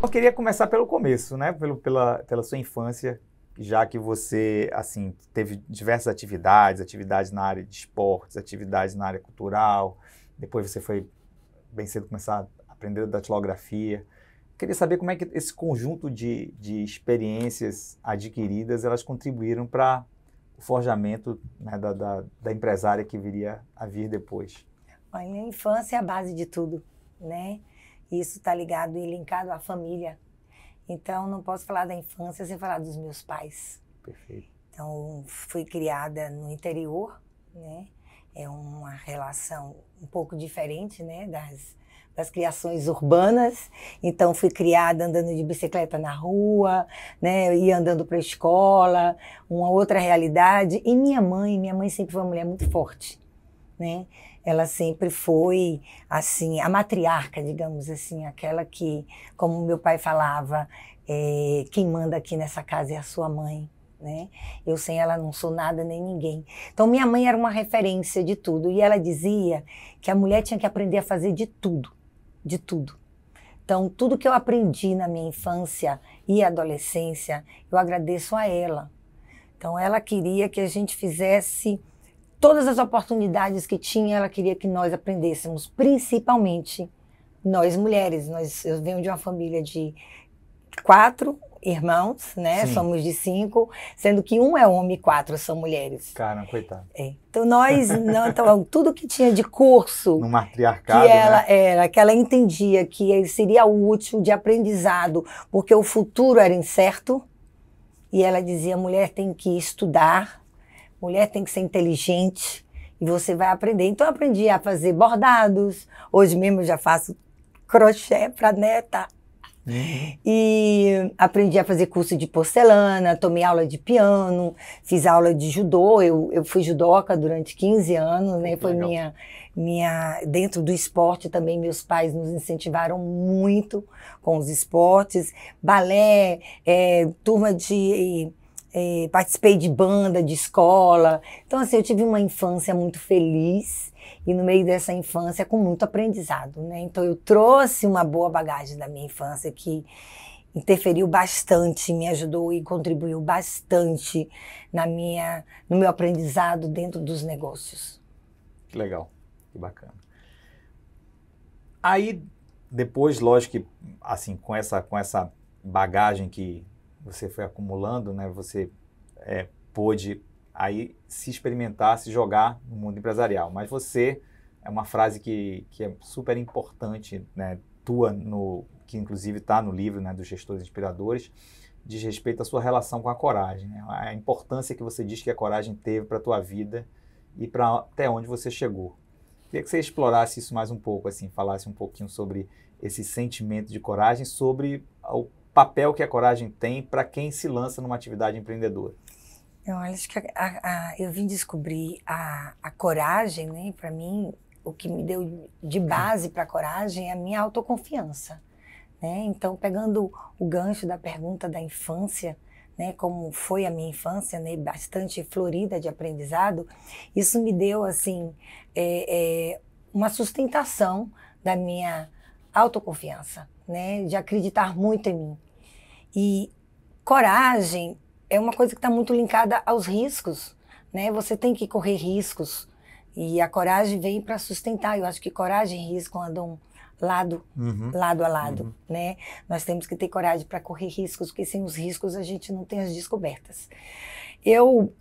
Eu queria começar pelo começo, né? Pela sua infância, já que você, assim, teve diversas atividades na área de esportes, atividades na área cultural, depois você foi bem cedo começar a aprender datilografia. Queria saber como é que esse conjunto de experiências adquiridas, elas contribuíram para o forjamento, né, da empresária que viria a vir depois. A minha infância é a base de tudo, né? Isso está ligado e linkado à família. Então, não posso falar da infância sem falar dos meus pais. Perfeito. Então, fui criada no interior, né? É uma relação um pouco diferente, né? Das criações urbanas. Então, fui criada andando de bicicleta na rua, né? Ia andando para a escola, uma outra realidade. E minha mãe sempre foi uma mulher muito forte, né? Ela sempre foi, assim, a matriarca, digamos assim, aquela que, como meu pai falava, quem manda aqui nessa casa é a sua mãe, né? Eu sem ela não sou nada nem ninguém. Então, minha mãe era uma referência de tudo. E ela dizia que a mulher tinha que aprender a fazer de tudo, de tudo. Então, tudo que eu aprendi na minha infância e adolescência, eu agradeço a ela. Então, ela queria que a gente fizesse todas as oportunidades que tinha, ela queria que nós aprendêssemos, principalmente nós mulheres. Eu venho de uma família de 4 irmãos, né? Sim. Somos de 5, sendo que um é homem e 4 são mulheres. Caramba, coitado. Então então, tudo que tinha de curso No matriarcado, que ela né? era, que ela entendia que seria útil de aprendizado, porque o futuro era incerto, e ela dizia: mulher tem que estudar, mulher tem que ser inteligente e você vai aprender. Então eu aprendi a fazer bordados, hoje mesmo eu já faço crochê para neta. E aprendi a fazer curso de porcelana, tomei aula de piano, fiz aula de judô, eu fui judoca durante 15 anos, né? Foi dentro do esporte também, meus pais nos incentivaram muito com os esportes, balé, turma de... participei de banda, de escola. Então, assim, eu tive uma infância muito feliz e no meio dessa infância com muito aprendizado, né? Então, eu trouxe uma boa bagagem da minha infância que interferiu bastante, me ajudou e contribuiu bastante no meu aprendizado dentro dos negócios. Que legal, que bacana. Aí, depois, lógico que, assim, com essa bagagem que você foi acumulando, né, você pôde aí se experimentar, se jogar no mundo empresarial. Mas você, é uma frase que é super importante, né, tua, que inclusive está no livro, né, dos Gestores Inspiradores, diz respeito à sua relação com a coragem, né, a importância que você diz que a coragem teve para a tua vida e para até onde você chegou. Queria que você explorasse isso mais um pouco, assim, falasse um pouquinho sobre esse sentimento de coragem, sobre o papel que a coragem tem para quem se lança numa atividade empreendedora. Eu acho que eu vim descobrir a coragem, né? Para mim, o que me deu de base para a coragem é a minha autoconfiança, né? Então, pegando o gancho da pergunta da infância, né? Como foi a minha infância, né? Bastante florida de aprendizado, isso me deu assim uma sustentação da minha autoconfiança, né? De acreditar muito em mim. E coragem é uma coisa que está muito linkada aos riscos, né? Você tem que correr riscos e a coragem vem para sustentar. Eu acho que coragem e risco andam lado a lado, né? Nós temos que ter coragem para correr riscos, porque sem os riscos a gente não tem as descobertas. Eu,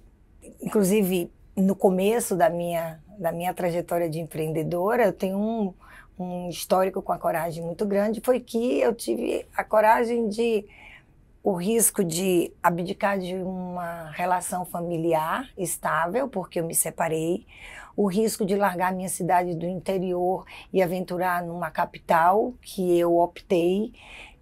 inclusive, no começo da minha trajetória de empreendedora, eu tenho um histórico com a coragem muito grande, foi que eu tive a coragem o risco de abdicar de uma relação familiar estável, porque eu me separei, o risco de largar minha cidade do interior e aventurar numa capital, que eu optei,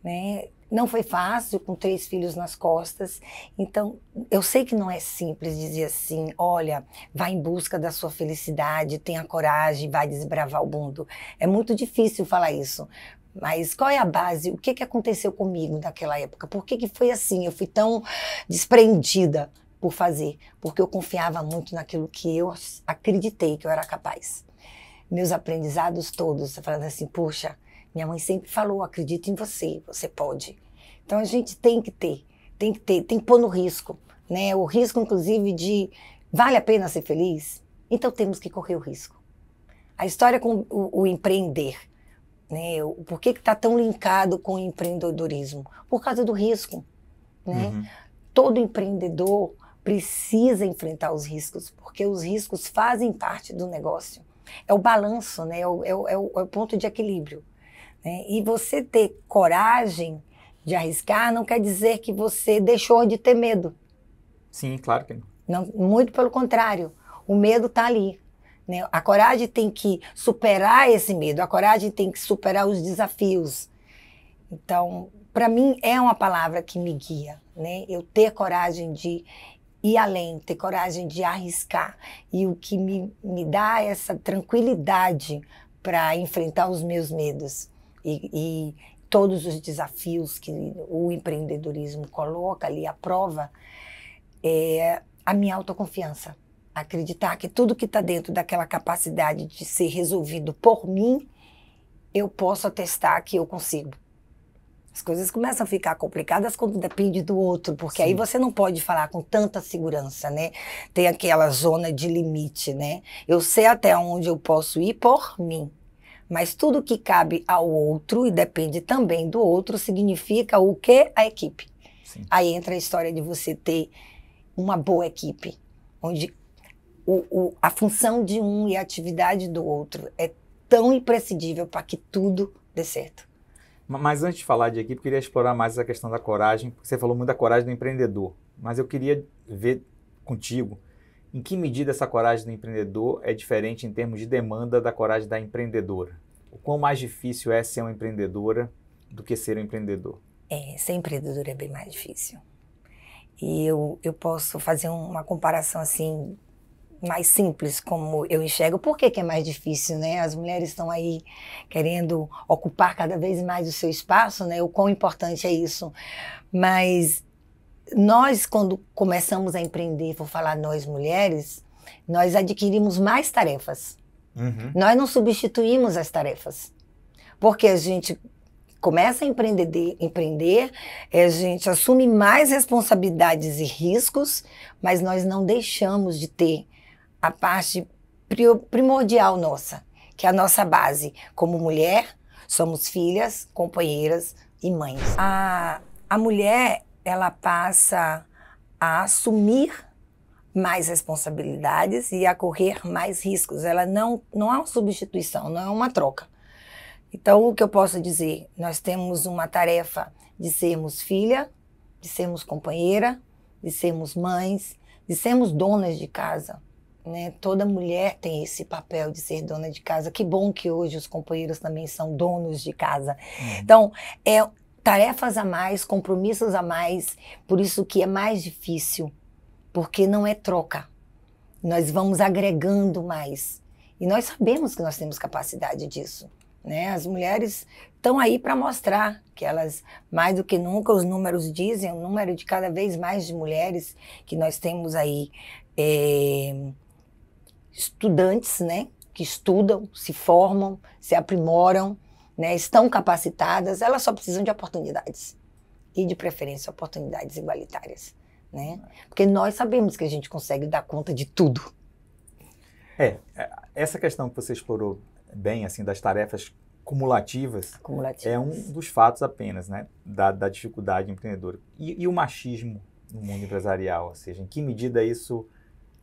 né? Não foi fácil, com 3 filhos nas costas. Então, eu sei que não é simples dizer assim, olha, vai em busca da sua felicidade, tenha coragem, vai desbravar o mundo. É muito difícil falar isso. Mas qual é a base? O que aconteceu comigo naquela época? Por que foi assim? Eu fui tão despreendida por fazer, porque eu confiava muito naquilo que eu acreditei que eu era capaz. Meus aprendizados todos, falando assim, poxa, Minha mãe sempre falou, acredita em você, você pode. Então a gente tem que pôr no risco, né? O risco, inclusive, de vale a pena ser feliz? Então temos que correr o risco. A história com o empreender, né? Por que está tão linkado com o empreendedorismo? Por causa do risco, né? Uhum. Todo empreendedor precisa enfrentar os riscos, porque os riscos fazem parte do negócio. É o balanço, né? É o ponto de equilíbrio, né? E você ter coragem de arriscar não quer dizer que você deixou de ter medo. Sim, claro que não. Não, muito pelo contrário, o medo está ali, né? A coragem tem que superar esse medo, a coragem tem que superar os desafios. Então, para mim, é uma palavra que me guia, né? Eu ter coragem de ir além, ter coragem de arriscar. E o que me dá essa tranquilidade para enfrentar os meus medos e todos os desafios que o empreendedorismo coloca ali à prova é a minha autoconfiança. Acreditar que tudo que está dentro daquela capacidade de ser resolvido por mim, eu posso atestar que eu consigo. As coisas começam a ficar complicadas quando depende do outro, porque Sim. aí você não pode falar com tanta segurança, né? Tem aquela zona de limite, né? Eu sei até onde eu posso ir por mim, mas tudo que cabe ao outro e depende também do outro significa o quê? A equipe. Sim. Aí entra a história de você ter uma boa equipe, onde a função de um e a atividade do outro é tão imprescindível para que tudo dê certo. Mas antes de falar de equipe, eu queria explorar mais essa questão da coragem, porque você falou muito da coragem do empreendedor, mas eu queria ver contigo em que medida essa coragem do empreendedor é diferente em termos de demanda da coragem da empreendedora. O quão mais difícil é ser uma empreendedora do que ser um empreendedor? Ser empreendedor é bem mais difícil. E eu posso fazer uma comparação assim mais simples, como eu enxergo. Por que é mais difícil, né? As mulheres estão aí querendo ocupar cada vez mais o seu espaço, né? O quão importante é isso. Mas nós, quando começamos a empreender, vou falar nós mulheres, nós adquirimos mais tarefas. Uhum. Nós não substituímos as tarefas. Porque a gente começa a empreender, a gente assume mais responsabilidades e riscos, mas nós não deixamos de ter a parte primordial nossa, que é a nossa base. Como mulher, somos filhas, companheiras e mães. A mulher, ela passa a assumir mais responsabilidades e a correr mais riscos. Ela não é uma substituição, não é uma troca. Então, o que eu posso dizer? Nós temos uma tarefa de sermos filha, de sermos companheira, de sermos mães, de sermos donas de casa, né? Toda mulher tem esse papel de ser dona de casa. Que bom que hoje os companheiros também são donos de casa. Então, tarefas a mais, compromissos a mais, por isso que é mais difícil, porque não é troca. Nós vamos agregando mais. E nós sabemos que nós temos capacidade disso, né? As mulheres estão aí para mostrar que elas, mais do que nunca, os números dizem, o número de cada vez mais de mulheres que nós temos aí, estudantes, né? Que estudam, se formam, se aprimoram, né? Estão capacitadas, elas só precisam de oportunidades. E de preferência, oportunidades igualitárias, né? Porque nós sabemos que a gente consegue dar conta de tudo. Essa questão que você explorou bem, assim, das tarefas cumulativas, é um dos fatos apenas, né, da dificuldade empreendedora. E o machismo no mundo empresarial, ou seja, em que medida isso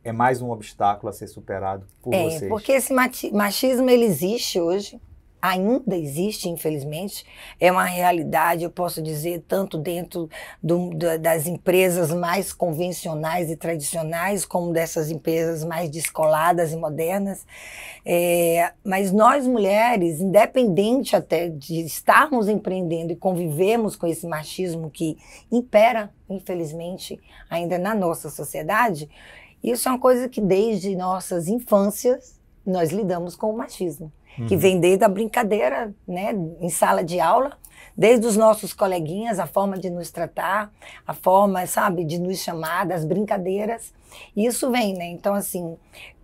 é mais um obstáculo a ser superado por vocês? Porque esse machismo, ele existe hoje, ainda existe, infelizmente, é uma realidade, eu posso dizer, tanto dentro das empresas mais convencionais e tradicionais, como dessas empresas mais descoladas e modernas. Mas nós, mulheres, independente até de estarmos empreendendo e convivermos com esse machismo que impera, infelizmente, ainda na nossa sociedade, isso é uma coisa que desde nossas infâncias nós lidamos com o machismo. Que vem desde a brincadeira, né, em sala de aula, desde os nossos coleguinhas, a forma de nos tratar, a forma, sabe, de nos chamar, das brincadeiras. E isso vem, né? Então, assim,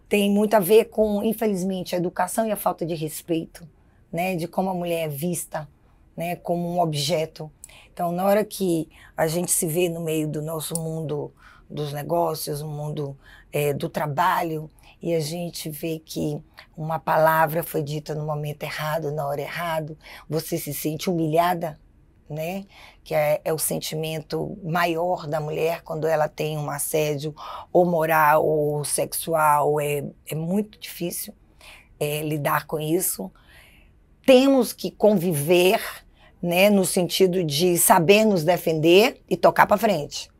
tem muito a ver com, infelizmente, a educação e a falta de respeito, né, de como a mulher é vista, né, como um objeto. Então, na hora que a gente se vê no meio do nosso mundo dos negócios, o mundo do trabalho, e a gente vê que uma palavra foi dita no momento errado, na hora errada, você se sente humilhada, né? Que é o sentimento maior da mulher quando ela tem um assédio ou moral ou sexual. É muito difícil lidar com isso. Temos que conviver, né, no sentido de saber nos defender e tocar para frente.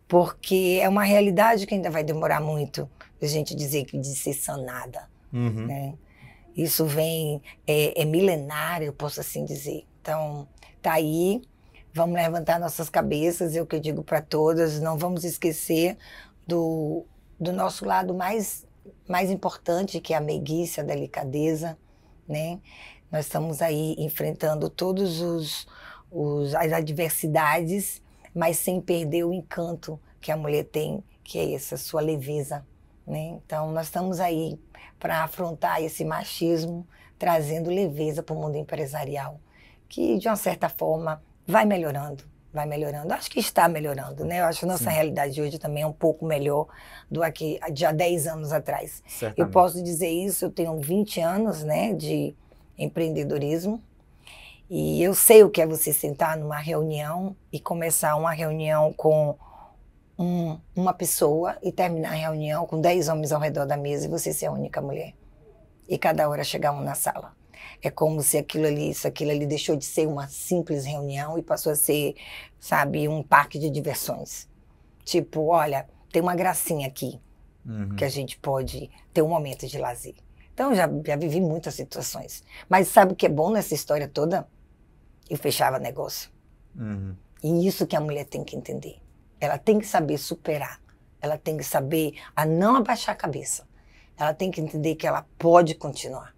Porque é uma realidade que ainda vai demorar muito a gente dizer que disse sanada. Né? Isso vem, é milenário, eu posso assim dizer. Então, tá aí, vamos levantar nossas cabeças, é o que eu digo para todas, não vamos esquecer do nosso lado mais importante, que é a meiguice, a delicadeza, né? Nós estamos aí enfrentando todos as adversidades, mas sem perder o encanto que a mulher tem, que é essa sua leveza, né? Então, nós estamos aí para afrontar esse machismo, trazendo leveza para o mundo empresarial, que, de uma certa forma, vai melhorando. Acho que está melhorando, né? Eu acho que a nossa realidade de hoje também é um pouco melhor do que de há 10 anos atrás. Certamente. Eu posso dizer isso, eu tenho 20 anos, né, de empreendedorismo, e eu sei o que é você sentar numa reunião e começar uma reunião com uma pessoa e terminar a reunião com 10 homens ao redor da mesa e você ser a única mulher. E cada hora chegar um na sala. É como se aquilo ali deixou de ser uma simples reunião e passou a ser, sabe, um parque de diversões. Tipo, olha, tem uma gracinha aqui que a gente pode ter um momento de lazer. Então, já vivi muitas situações. Mas sabe o que é bom nessa história toda? Eu fechava negócio. E isso que a mulher tem que entender. Ela tem que saber superar. Ela tem que saber a não abaixar a cabeça. Ela tem que entender que ela pode continuar.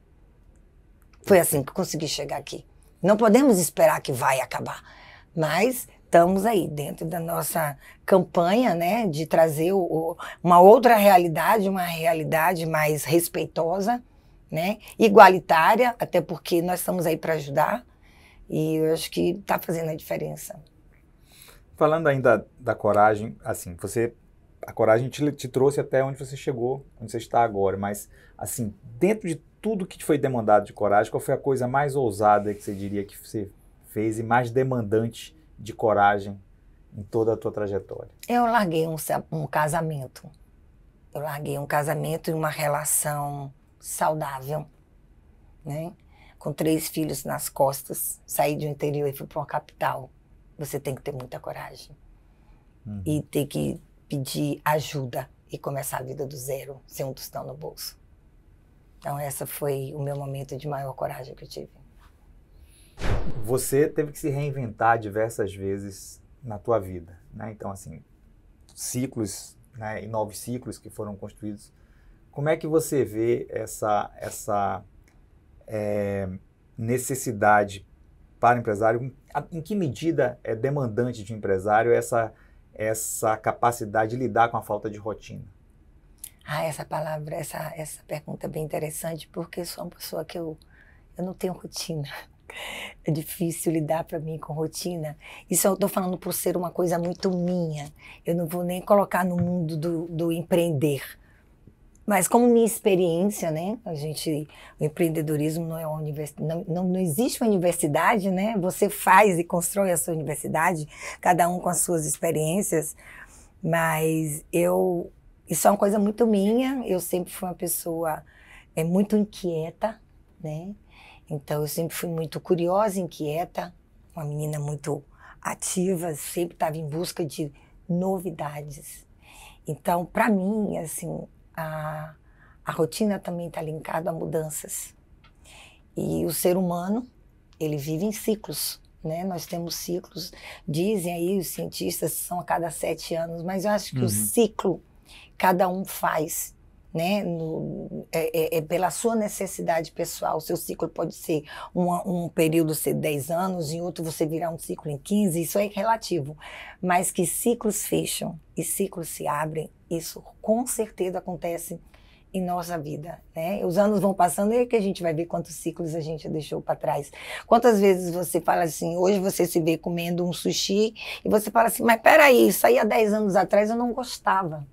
Foi assim que eu consegui chegar aqui. Não podemos esperar que vai acabar. Mas estamos aí, dentro da nossa campanha, né, de trazer uma outra realidade, uma realidade mais respeitosa, né, igualitária, até porque nós estamos aí para ajudar. E eu acho que está fazendo a diferença. Falando ainda da coragem, assim, a coragem te trouxe até onde você chegou, onde você está agora, mas, assim, dentro de tudo que te foi demandado de coragem, qual foi a coisa mais ousada que você diria que você fez e mais demandante de coragem em toda a tua trajetória? Eu larguei um casamento. Eu larguei um casamento e uma relação saudável, né? Com 3 filhos nas costas, saí do interior e fui para uma capital. Você tem que ter muita coragem. E ter que pedir ajuda e começar a vida do zero, sem um tostão no bolso. Então, esse foi o meu momento de maior coragem que eu tive. Você teve que se reinventar diversas vezes na tua vida, né? Então, assim, ciclos, né, e novos ciclos que foram construídos. Como é que você vê essa necessidade para o empresário? Em que medida é demandante de um empresário essa capacidade de lidar com a falta de rotina? Essa palavra, essa pergunta é bem interessante, porque eu sou uma pessoa que eu não tenho rotina. É difícil lidar para mim com rotina. Isso eu estou falando por ser uma coisa muito minha. Eu não vou nem colocar no mundo do empreender. Mas como minha experiência, né? O empreendedorismo não é uma universidade, não existe uma universidade, né? Você faz e constrói a sua universidade, cada um com as suas experiências. Mas isso é uma coisa muito minha. Eu sempre fui uma pessoa muito inquieta, né? Então eu sempre fui muito curiosa, inquieta, uma menina muito ativa, sempre estava em busca de novidades. Então, para mim, assim, a rotina também está linkada a mudanças. E o ser humano, ele vive em ciclos, né? Nós temos ciclos, dizem aí os cientistas, são a cada 7 anos, mas eu acho que o ciclo cada um faz, né? Pela sua necessidade pessoal. O seu ciclo pode ser um período ser 10 anos, em outro você virar um ciclo em 15, isso é relativo. Mas que ciclos fecham e ciclos se abrem, isso com certeza acontece em nossa vida, né? Os anos vão passando e é que a gente vai ver quantos ciclos a gente deixou para trás. Quantas vezes você fala assim, hoje você se vê comendo um sushi e você fala assim, mas peraí, isso aí há 10 anos atrás eu não gostava,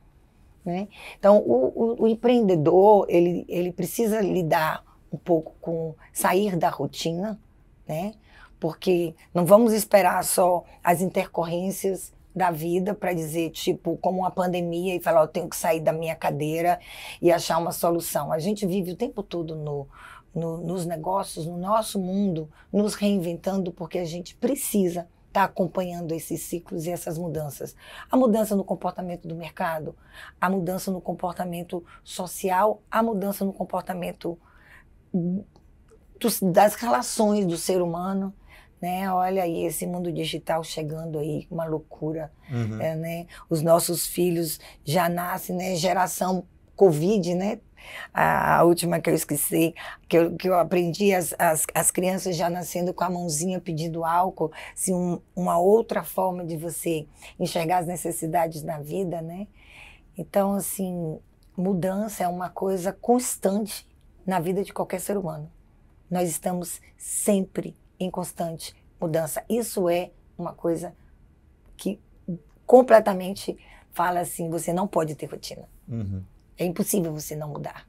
né? Então, o empreendedor, ele precisa lidar um pouco com sair da rotina, né? Porque não vamos esperar só as intercorrências da vida para dizer, tipo, como uma pandemia e falar, eu tenho que sair da minha cadeira e achar uma solução. A gente vive o tempo todo nos negócios, no nosso mundo, nos reinventando, porque a gente precisa estar acompanhando esses ciclos e essas mudanças. A mudança no comportamento do mercado, a mudança no comportamento social, a mudança no comportamento das relações do ser humano, né? Olha aí esse mundo digital chegando aí, uma loucura, né? Os nossos filhos já nascem, né? Geração Covid, né? A última que eu esqueci, que eu aprendi, as crianças já nascendo com a mãozinha pedindo álcool, assim, uma outra forma de você enxergar as necessidades na vida, né? Então, assim, mudança é uma coisa constante na vida de qualquer ser humano. Nós estamos sempre em constante mudança. Isso é uma coisa que completamente fala assim, você não pode ter rotina. É impossível você não mudar.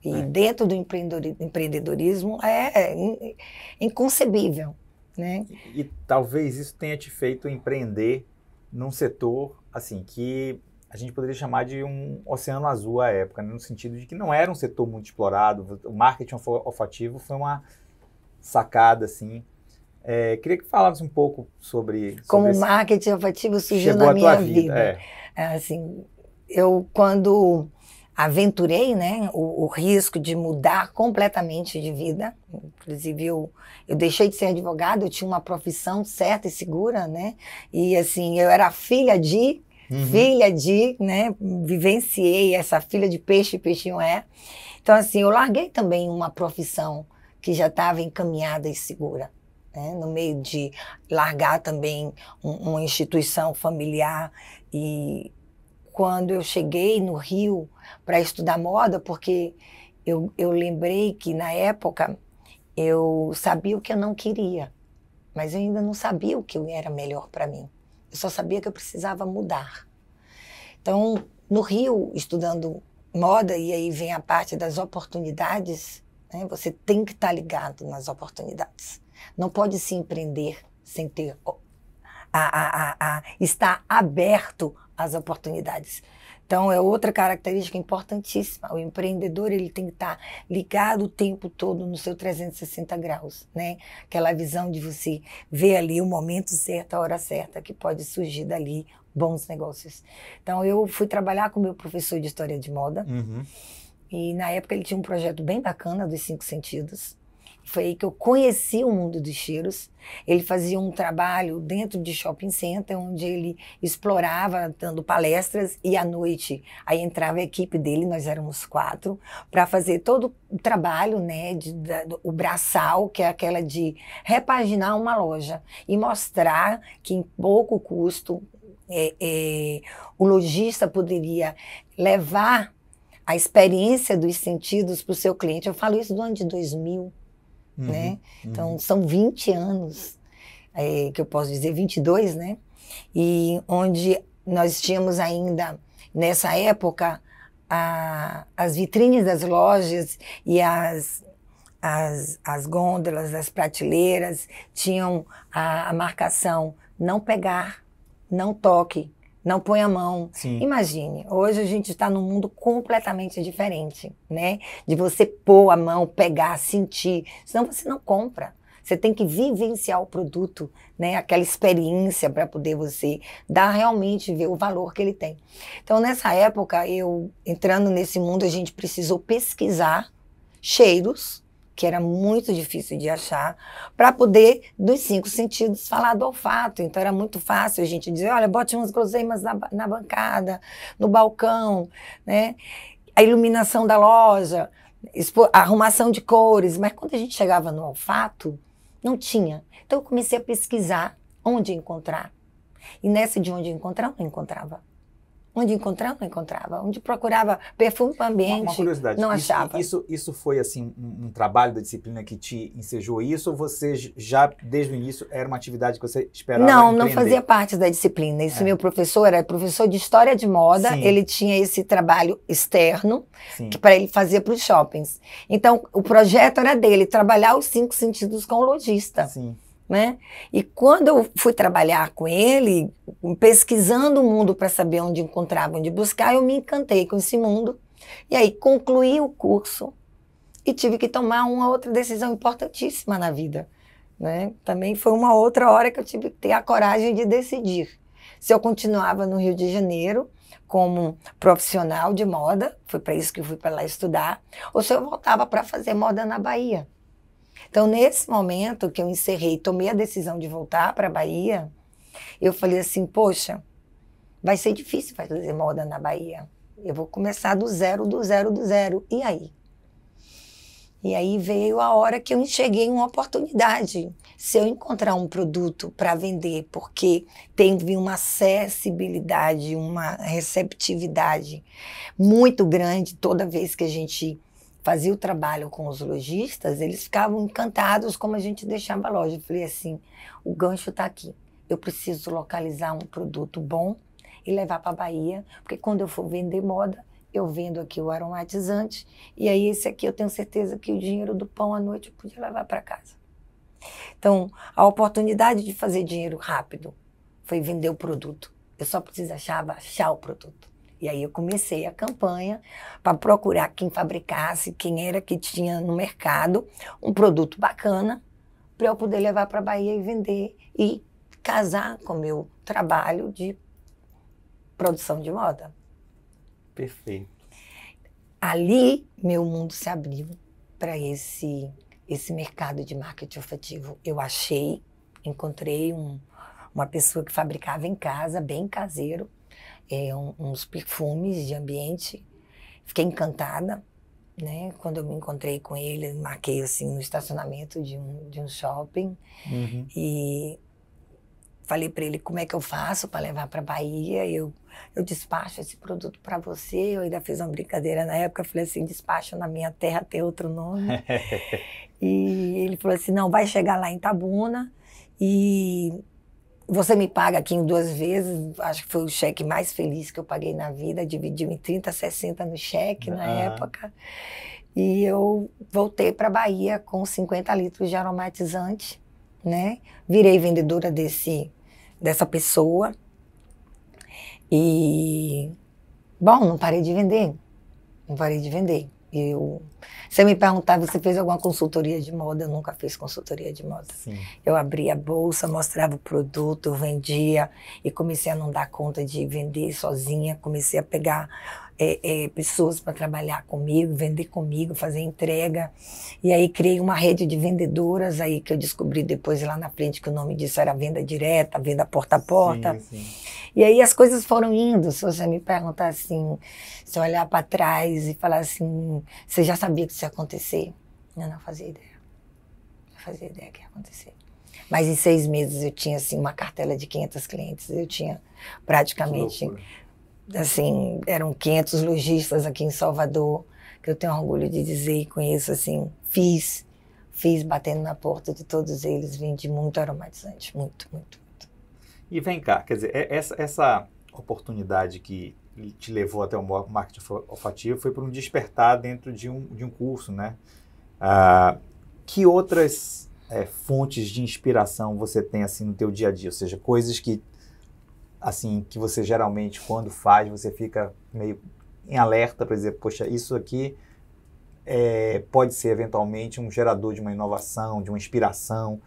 E dentro do empreendedorismo é inconcebível, né? E talvez isso tenha te feito empreender num setor assim que a gente poderia chamar de um oceano azul à época, né? No sentido de que não era um setor muito explorado. O marketing olfativo foi uma sacada, assim. Queria que falasse um pouco sobre como esse... marketing olfativo surgiu na minha vida. Assim, eu quando aventurei, né, o risco de mudar completamente de vida, inclusive eu deixei de ser advogada, eu tinha uma profissão certa e segura, né, e assim, eu era filha de, né, vivenciei essa filha de peixe, peixinho é. Então assim, eu larguei também uma profissão que já estava encaminhada e segura, né, no meio de largar também uma instituição familiar. E quando eu cheguei no Rio para estudar moda, porque eu lembrei que na época eu sabia o que eu não queria, mas eu ainda não sabia o que era melhor para mim. Eu só sabia que eu precisava mudar. Então, no Rio, estudando moda, e aí vem a parte das oportunidades, né? Você tem que estar ligado nas oportunidades. Não pode se empreender sem ter estar aberto às oportunidades. Então, é outra característica importantíssima. O empreendedor, ele tem que estar ligado o tempo todo no seu 360 graus, né? Aquela visão de você ver ali o momento certo, a hora certa, que pode surgir dali bons negócios. Então, eu fui trabalhar com o meu professor de História de Moda, e na época ele tinha um projeto bem bacana dos 5 sentidos. Foi aí que eu conheci o mundo dos cheiros. Ele fazia um trabalho dentro de shopping center, onde ele explorava, dando palestras, e à noite aí entrava a equipe dele, nós éramos 4, para fazer todo o trabalho, né, o braçal, que é aquela de repaginar uma loja e mostrar que em pouco custo o lojista poderia levar a experiência dos sentidos para o seu cliente. Eu falo isso do ano de 2000. Né? Então, são 20 anos, que eu posso dizer, 22, né? E onde nós tínhamos ainda, nessa época, as vitrines das lojas e as gôndolas, as prateleiras, tinham a marcação não pegar, não toque, não põe a mão. Sim. Imagine, hoje a gente está num mundo completamente diferente, né? De você pôr a mão, pegar, sentir, senão você não compra. Você tem que vivenciar o produto, né? Aquela experiência para poder você dar realmente, ver o valor que ele tem. Então, nessa época, eu entrando nesse mundo, a gente precisou pesquisar cheiros, que era muito difícil de achar, para poder, dos 5 sentidos, falar do olfato. Então, era muito fácil a gente dizer, olha, bote umas guloseimas na bancada, no balcão, né? A iluminação da loja, a arrumação de cores. Mas quando a gente chegava no olfato, não tinha. Então, eu comecei a pesquisar onde encontrar. E nessa de onde encontrar, eu não encontrava. Onde encontrava, não encontrava. Onde procurava perfume para o ambiente, Uma curiosidade, não achava. Isso foi assim um trabalho da disciplina que te ensejou isso, ou você já, desde o início, era uma atividade que você esperava empreender? Não fazia parte da disciplina. Esse meu professor era professor de História de Moda, Sim. ele tinha esse trabalho externo, Sim. que para ele fazia para os shoppings. Então, o projeto era dele, trabalhar os 5 sentidos com o lojista. Sim. Né? E quando eu fui trabalhar com ele, pesquisando o mundo para saber onde encontrava, onde buscar, eu me encantei com esse mundo. E aí concluí o curso e tive que tomar uma outra decisão importantíssima na vida. Né? Também foi uma outra hora que eu tive que ter a coragem de decidir se eu continuava no Rio de Janeiro como profissional de moda, foi para isso que eu fui para lá estudar, ou se eu voltava para fazer moda na Bahia. Então, nesse momento que eu encerrei, tomei a decisão de voltar para a Bahia, eu falei assim, poxa, vai ser difícil fazer moda na Bahia. Eu vou começar do zero, do zero, do zero. E aí? E aí veio a hora que eu enxerguei uma oportunidade. Se eu encontrar um produto para vender, porque teve uma acessibilidade, uma receptividade muito grande toda vez que a gente fazia o trabalho com os lojistas, eles ficavam encantados como a gente deixava a loja. Eu falei assim, o gancho está aqui. Eu preciso localizar um produto bom e levar para a Bahia, porque quando eu for vender moda, eu vendo aqui o aromatizante, e aí esse aqui eu tenho certeza que o dinheiro do pão à noite eu podia levar para casa. Então, a oportunidade de fazer dinheiro rápido foi vender o produto. Eu só precisava achar o produto. E aí eu comecei a campanha para procurar quem fabricasse, quem era que tinha no mercado um produto bacana para eu poder levar para a Bahia e vender e casar com o meu trabalho de produção de moda. Perfeito. Ali, meu mundo se abriu para esse mercado de marketing olfativo. Eu encontrei uma pessoa que fabricava em casa, bem caseiro, uns perfumes de ambiente. Fiquei encantada, né? Quando eu me encontrei com ele, marquei assim no estacionamento de um shopping. Uhum. E falei para ele como é que eu faço para levar para a Bahia. Eu despacho esse produto para você. Eu ainda fiz uma brincadeira na época, falei assim, despacho na minha terra, tem outro nome. E ele falou assim, não, vai chegar lá em Itabuna e você me paga aqui em 2 vezes. Acho que foi o cheque mais feliz que eu paguei na vida, dividiu em 30, 60 no cheque na época. E eu voltei para a Bahia com 50 litros de aromatizante, né? Virei vendedora dessa pessoa. E, bom, não parei de vender. Você me perguntava, você fez alguma consultoria de moda? Eu nunca fiz consultoria de moda. Sim. Eu abria a bolsa, mostrava o produto, eu vendia e comecei a não dar conta de vender sozinha. Comecei a pegar pessoas para trabalhar comigo, vender comigo, fazer entrega. E aí criei uma rede de vendedoras aí que eu descobri depois lá na frente que o nome disso era venda direta, venda porta a porta. Sim, sim. E aí as coisas foram indo. Se você me perguntar assim, se eu olhar para trás e falar assim, você já sabia que isso ia acontecer? Eu não fazia ideia. Não fazia ideia que ia acontecer. Mas em 6 meses eu tinha assim uma cartela de 500 clientes. Eu tinha praticamente, assim, eram 500 lojistas aqui em Salvador, que eu tenho orgulho de dizer e conheço assim, fiz batendo na porta de todos eles, vendi muito aromatizante, muito. E vem cá, quer dizer, essa oportunidade que te levou até o marketing olfativo foi por um despertar dentro de um curso, né? Que outras fontes de inspiração você tem assim no teu dia a dia? Ou seja, coisas que você geralmente quando faz, você fica meio em alerta para dizer, poxa, isso aqui pode ser eventualmente um gerador de uma inovação, de uma inspiração.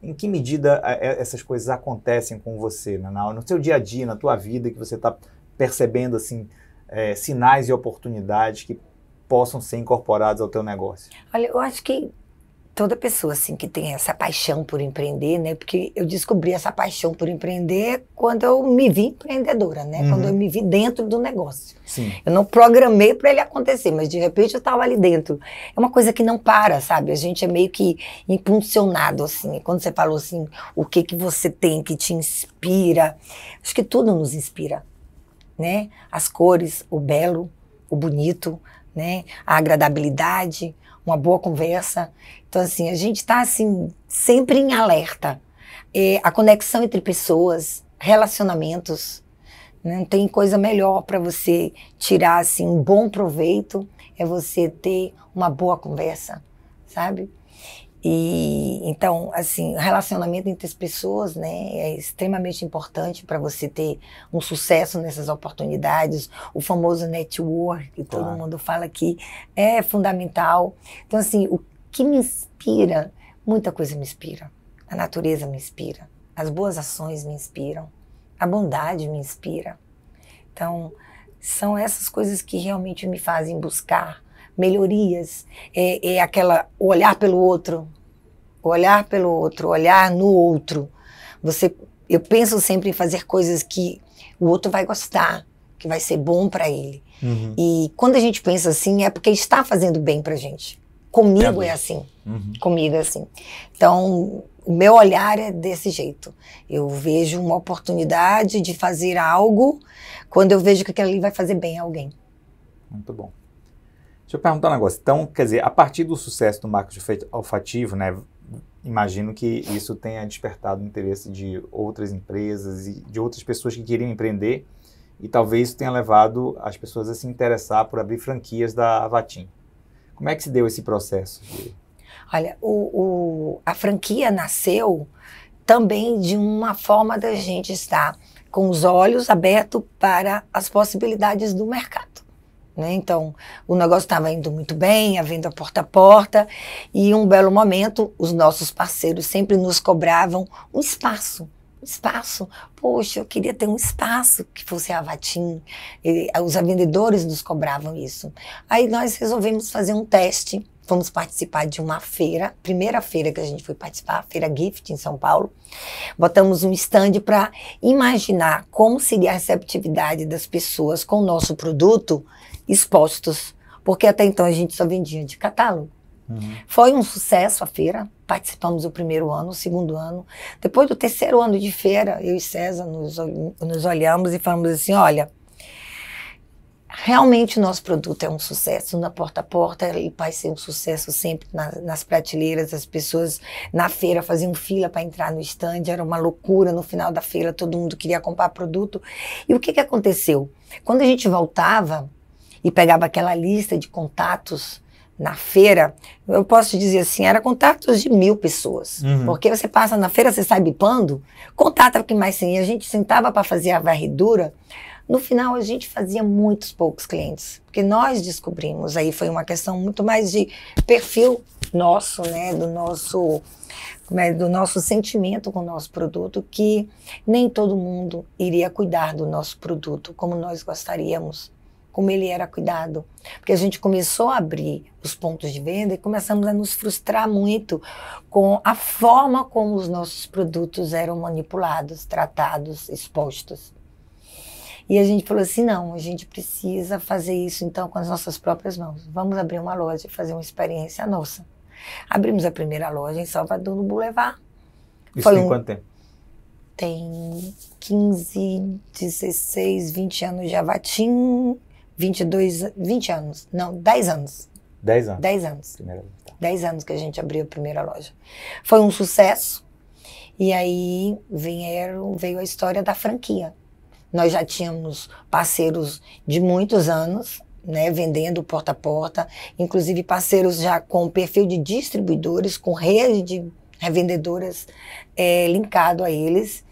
Em que medida essas coisas acontecem com você, né? No seu dia a dia, na tua vida, que você está percebendo assim, sinais e oportunidades que possam ser incorporados ao teu negócio? Olha, eu acho que toda pessoa assim, que tem essa paixão por empreender, né? Porque eu descobri essa paixão por empreender quando eu me vi empreendedora, né? Quando eu me vi dentro do negócio. Sim. Eu não programei para ele acontecer, mas de repente eu estava ali dentro. É uma coisa que não para, sabe? A gente é meio que impulsionado, assim. Quando você falou assim, o que você tem que te inspira, acho que tudo nos inspira, né? As cores, o belo, o bonito, né? A agradabilidade, uma boa conversa. Então, assim, a gente está, assim, sempre em alerta. A conexão entre pessoas, relacionamentos, né? Não tem coisa melhor para você tirar, assim, um bom proveito, é você ter uma boa conversa, sabe? E então, assim, relacionamento entre as pessoas, né, é extremamente importante para você ter um sucesso nessas oportunidades. O famoso network, que todo mundo fala que é fundamental. Então, assim, o que me inspira, muita coisa me inspira. A natureza me inspira, as boas ações me inspiram, a bondade me inspira. Então, são essas coisas que realmente me fazem buscar melhorias, aquela olhar pelo outro, olhar no outro. Eu penso sempre em fazer coisas que o outro vai gostar, que vai ser bom para ele. Uhum. E quando a gente pensa assim, é porque está fazendo bem pra gente. Comigo é assim. Uhum. Comigo é assim. Então, o meu olhar é desse jeito. Eu vejo uma oportunidade de fazer algo quando eu vejo que aquilo ali vai fazer bem a alguém. Muito bom. Deixa eu perguntar um negócio. Então, quer dizer, a partir do sucesso do marketing olfativo, né, imagino que isso tenha despertado o interesse de outras empresas e de outras pessoas que queriam empreender, e talvez isso tenha levado as pessoas a se interessar por abrir franquias da Avatim. Como é que se deu esse processo? Olha, a franquia nasceu também de uma forma da gente estar com os olhos abertos para as possibilidades do mercado. Né? Então, o negócio estava indo muito bem, a venda porta a porta, e um belo momento, os nossos parceiros sempre nos cobravam um espaço. Poxa, eu queria ter um espaço que fosse a Avatim. Os vendedores nos cobravam isso. Aí nós resolvemos fazer um teste, fomos participar de uma feira, primeira feira que a gente foi participar, a Feira Gift em São Paulo. Botamos um stand para imaginar como seria a receptividade das pessoas com o nosso produto expostos, porque até então a gente só vendia de catálogo. Uhum. Foi um sucesso a feira, participamos do primeiro ano, o segundo ano. Depois do terceiro ano de feira, eu e César nos olhamos e falamos assim, olha, realmente o nosso produto é um sucesso na porta a porta, ele vai ser um sucesso sempre nas prateleiras, as pessoas na feira faziam fila para entrar no stand, era uma loucura, no final da feira todo mundo queria comprar produto. E o que aconteceu? Quando a gente voltava e pegava aquela lista de contatos na feira, eu posso te dizer assim, era contatos de 1000 pessoas. Uhum. Porque você passa na feira, você sai bipando, contata o que mais tem. A gente sentava para fazer a varredura, no final a gente fazia muitos poucos clientes. Porque nós descobrimos, aí foi uma questão muito mais de perfil nosso, né, do nosso sentimento com o nosso produto, que nem todo mundo iria cuidar do nosso produto como nós gostaríamos, como ele era cuidado. Porque a gente começou a abrir os pontos de venda e começamos a nos frustrar muito com a forma como os nossos produtos eram manipulados, tratados, expostos. E a gente falou assim, não, a gente precisa fazer isso então com as nossas próprias mãos. Vamos abrir uma loja e fazer uma experiência nossa. Abrimos a primeira loja em Salvador, no Boulevard. Isso tem quanto tempo? Tem 15, 16, 20 anos de Avatim, 20 anos. Não, 10 anos. 10 anos? 10 anos. Primeira vez, tá. 10 anos que a gente abriu a primeira loja. Foi um sucesso. E aí veio a história da franquia. Nós já tínhamos parceiros de muitos anos, né, vendendo porta a porta, inclusive parceiros já com perfil de distribuidores, com rede de revendedoras linkado a eles.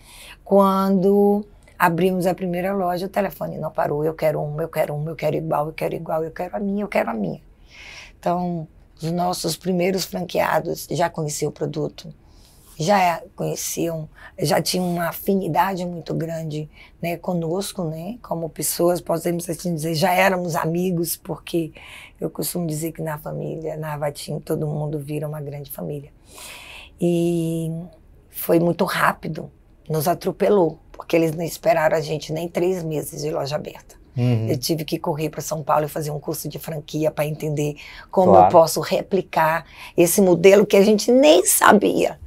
Quando abrimos a primeira loja, o telefone não parou. Eu quero uma, eu quero uma, eu quero igual, eu quero igual, eu quero a minha, eu quero a minha. Então, os nossos primeiros franqueados já conheciam o produto, já conheciam, já tinham uma afinidade muito grande, né, conosco, né, como pessoas, podemos assim dizer, já éramos amigos, porque eu costumo dizer que na família, na Avatim, todo mundo vira uma grande família. E foi muito rápido, nos atropelou, porque eles não esperaram a gente nem 3 meses de loja aberta. Uhum. Eu tive que correr para São Paulo e fazer um curso de franquia para entender como Claro. eu posso replicar esse modelo que a gente nem sabia,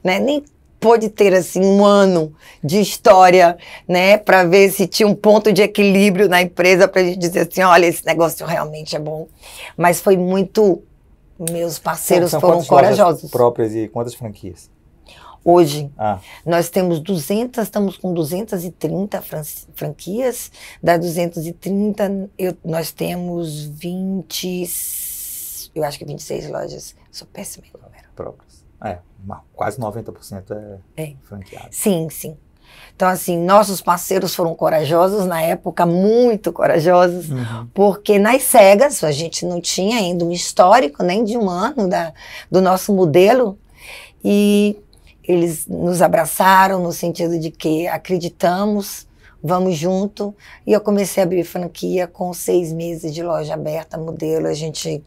né? Nem pôde ter assim um ano de história, né, para ver se tinha um ponto de equilíbrio na empresa para a gente dizer assim, olha, esse negócio realmente é bom. Mas foi muito, meus parceiros foram corajosos. Próprias e quantas franquias? Hoje, nós temos estamos com 230 franquias. Das 230, nós temos 20, eu acho que 26 lojas. Sou péssima em número. Próprias. Quase 90% é franqueado. Sim, sim. Então, assim, nossos parceiros foram corajosos na época, muito corajosos, porque nas cegas, a gente não tinha ainda um histórico, nem de um ano do nosso modelo, e eles nos abraçaram no sentido de que acreditamos, vamos junto. E eu comecei a abrir franquia com 6 meses de loja aberta, modelo. A gente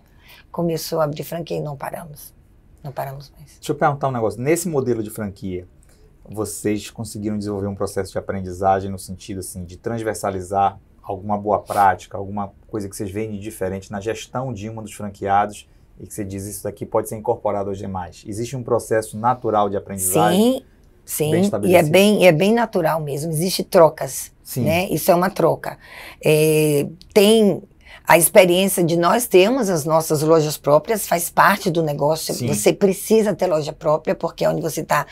começou a abrir franquia e não paramos. Não paramos mais. Deixa eu perguntar um negócio. Nesse modelo de franquia, vocês conseguiram desenvolver um processo de aprendizagem no sentido assim, de transversalizar alguma boa prática, alguma coisa que vocês veem de diferente na gestão de um dos franqueados e que você diz isso daqui pode ser incorporado aos demais? Existe um processo natural de aprendizagem? Sim, e é bem natural mesmo. Existem trocas, né? Isso é uma troca. Tem a experiência de nós termos as nossas lojas próprias, faz parte do negócio. Sim. Você precisa ter loja própria, porque é onde você está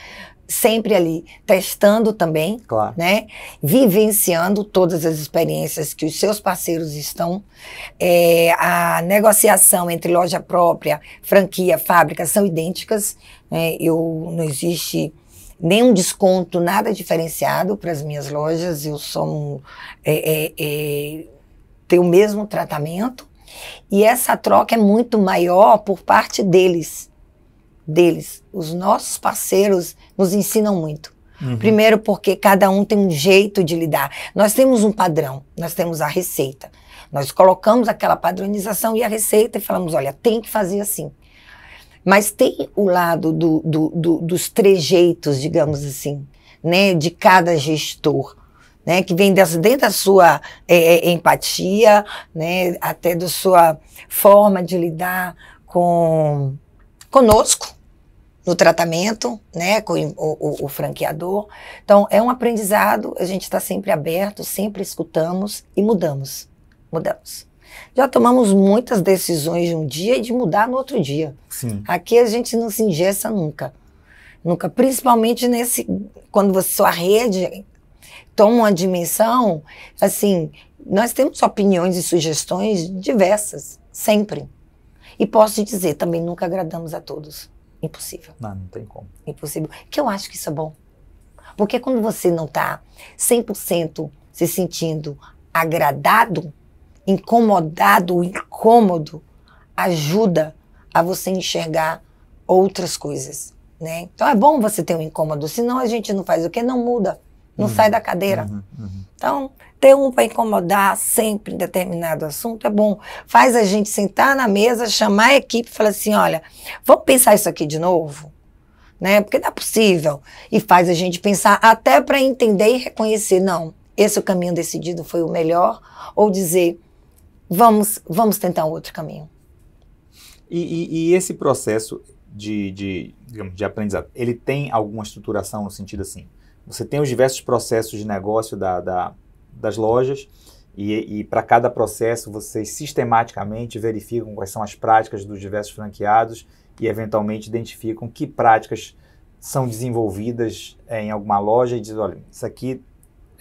sempre ali testando também, claro, né? Vivenciando todas as experiências que os seus parceiros estão. A negociação entre loja própria, franquia, fábrica são idênticas. Né? Não existe nenhum desconto, nada diferenciado para as minhas lojas. Eu sou tenho o mesmo tratamento. E essa troca é muito maior por parte deles. Os nossos parceiros nos ensinam muito. Primeiro porque cada um tem um jeito de lidar. Nós temos um padrão, nós temos a receita. Nós colocamos aquela padronização e a receita e falamos, olha, tem que fazer assim. Mas tem o lado dos trejeitos, digamos assim, né, de cada gestor, né, que vem dentro da sua empatia, né, até da sua forma de lidar conosco, no tratamento, né, com o franqueador. Então, é um aprendizado, a gente está sempre aberto, sempre escutamos e mudamos. Já tomamos muitas decisões de um dia e de mudar no outro dia. Sim. Aqui a gente não se engessa nunca. Nunca, principalmente quando sua rede toma uma dimensão, assim, nós temos opiniões e sugestões diversas, sempre. E posso te dizer, também nunca agradamos a todos. Impossível. Não tem como. Impossível. Que eu acho que isso é bom. Porque quando você não está 100% se sentindo agradado, incomodado, incômodo, ajuda a você enxergar outras coisas, né? Então é bom você ter um incômodo, senão a gente não faz o quê? Não muda, não sai da cadeira. Então, ter um para incomodar sempre em determinado assunto é bom. Faz a gente sentar na mesa, chamar a equipe e falar assim, olha, vamos pensar isso aqui de novo? Né? Porque não é possível. E faz a gente pensar até para entender e reconhecer, não, esse é o caminho decidido, foi o melhor, ou dizer, vamos tentar um outro caminho. E esse processo de aprendizado, ele tem alguma estruturação no sentido assim, você tem os diversos processos de negócio das lojas e para cada processo vocês sistematicamente verificam quais são as práticas dos diversos franqueados e eventualmente identificam que práticas são desenvolvidas em alguma loja e dizem, olha, isso aqui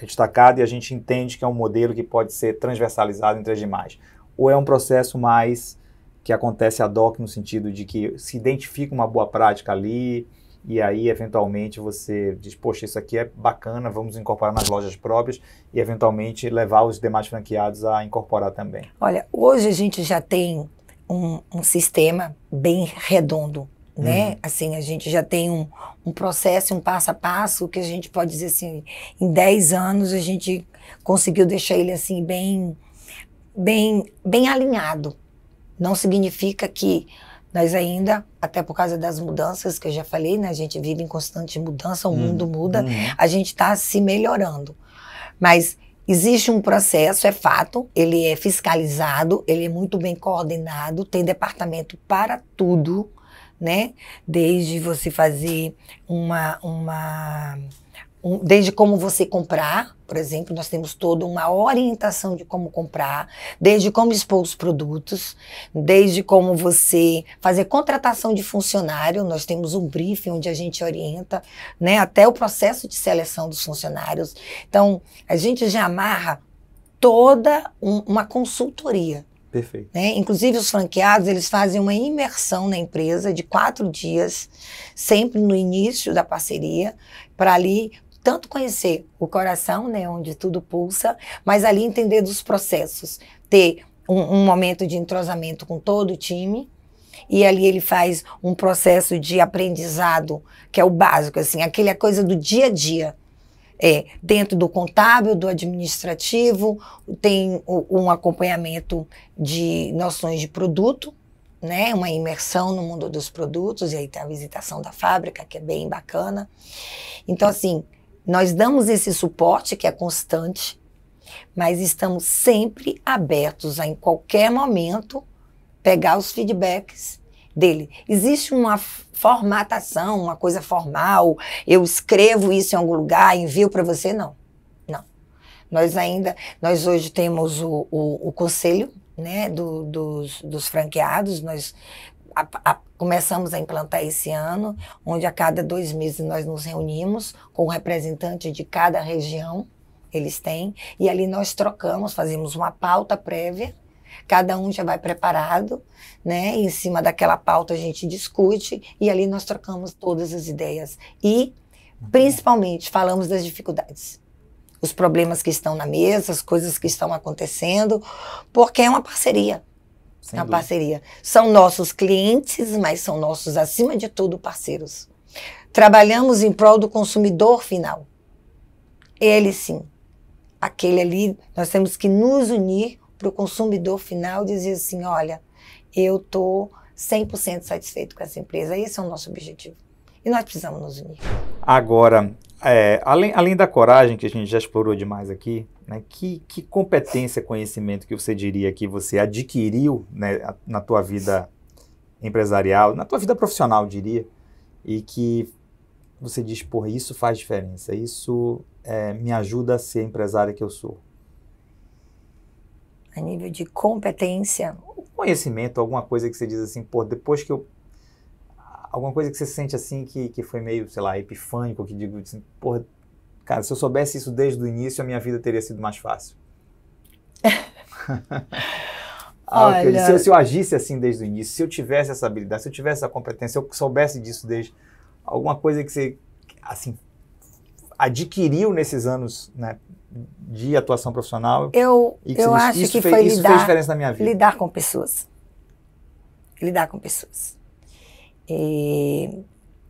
é destacado e a gente entende que é um modelo que pode ser transversalizado entre as demais. Ou é um processo mais que acontece ad hoc no sentido de que se identifica uma boa prática ali e aí, eventualmente, você diz, poxa, isso aqui é bacana, vamos incorporar nas lojas próprias e, eventualmente, levar os demais franqueados a incorporar também. Olha, hoje a gente já tem um sistema bem redondo, né? Assim, a gente já tem um processo, um passo a passo, que a gente pode dizer assim, em 10 anos a gente conseguiu deixar ele assim bem alinhado. Não significa que nós ainda, até por causa das mudanças que eu já falei, né? A gente vive em constante mudança, o mundo muda, a gente está se melhorando. Mas existe um processo, é fato, ele é fiscalizado, ele é muito bem coordenado, tem departamento para tudo, né? Desde você fazer desde como você comprar, por exemplo, nós temos toda uma orientação de como comprar, desde como expor os produtos, desde como você fazer contratação de funcionário, nós temos um briefing onde a gente orienta, né, até o processo de seleção dos funcionários. Então, a gente já amarra toda uma consultoria. Perfeito. Né? Inclusive, os franqueados, eles fazem uma imersão na empresa de 4 dias, sempre no início da parceria, para ali tanto conhecer o coração, né, onde tudo pulsa, mas ali entender dos processos, ter um momento de entrosamento com todo o time, e ali ele faz um processo de aprendizado, que é o básico, assim, aquela coisa do dia a dia. Dentro do contábil, do administrativo, tem um acompanhamento de noções de produto, né, uma imersão no mundo dos produtos, e aí tem a visitação da fábrica, que é bem bacana. Então, assim, nós damos esse suporte que é constante, mas estamos sempre abertos a, em qualquer momento, pegar os feedbacks dele. Existe uma formatação, uma coisa formal, eu escrevo isso em algum lugar, envio para você? Não. Não. Nós hoje temos o conselho, né, dos franqueados, nós começamos a implantar esse ano, onde a cada 2 meses nós nos reunimos com o representante de cada região, eles têm, e ali nós trocamos, fazemos uma pauta prévia, cada um já vai preparado, né? Em cima daquela pauta a gente discute e ali nós trocamos todas as ideias. E, principalmente, falamos das dificuldades. Os problemas que estão na mesa, as coisas que estão acontecendo, porque é uma parceria. Sem É uma dúvida. parceria. São nossos clientes, mas são nossos, acima de tudo, parceiros. Trabalhamos em prol do consumidor final. Ele sim. Aquele ali, nós temos que nos unir para o consumidor final dizer assim, olha, eu estou 100% satisfeito com essa empresa. Esse é o nosso objetivo. E nós precisamos nos unir. Agora, além da coragem, que a gente já explorou demais aqui, né, que competência, conhecimento que você diria que você adquiriu, né, na tua vida empresarial, na tua vida profissional, eu diria, e que você diz, porra, isso faz diferença, isso me ajuda a ser a empresária que eu sou? A nível de competência. Conhecimento, alguma coisa que você diz assim, pô, depois que eu... Alguma coisa que você sente assim que foi meio, sei lá, epifânico, que digo assim, porra, cara, se eu soubesse isso desde o início, a minha vida teria sido mais fácil. Olha, se eu agisse assim desde o início, se eu tivesse essa habilidade, se eu tivesse essa competência, se eu soubesse disso desde... Alguma coisa que você, assim, adquiriu nesses anos, né, de atuação profissional. Eu acho que foi isso fez diferença na minha vida. Lidar com pessoas. Lidar com pessoas.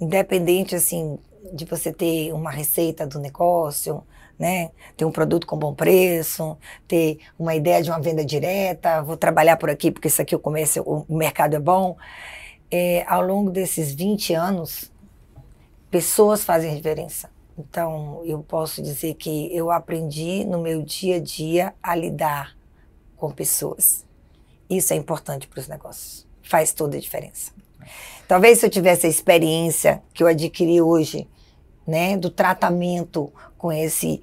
Independente, assim, de você ter uma receita do negócio, né, ter um produto com bom preço, ter uma ideia de uma venda direta, vou trabalhar por aqui porque isso aqui o mercado é bom. Ao longo desses 20 anos, pessoas fazem diferença. Então, eu posso dizer que eu aprendi no meu dia a dia a lidar com pessoas. Isso é importante para os negócios. Faz toda a diferença. Talvez se eu tivesse a experiência que eu adquiri hoje, né, do tratamento com esse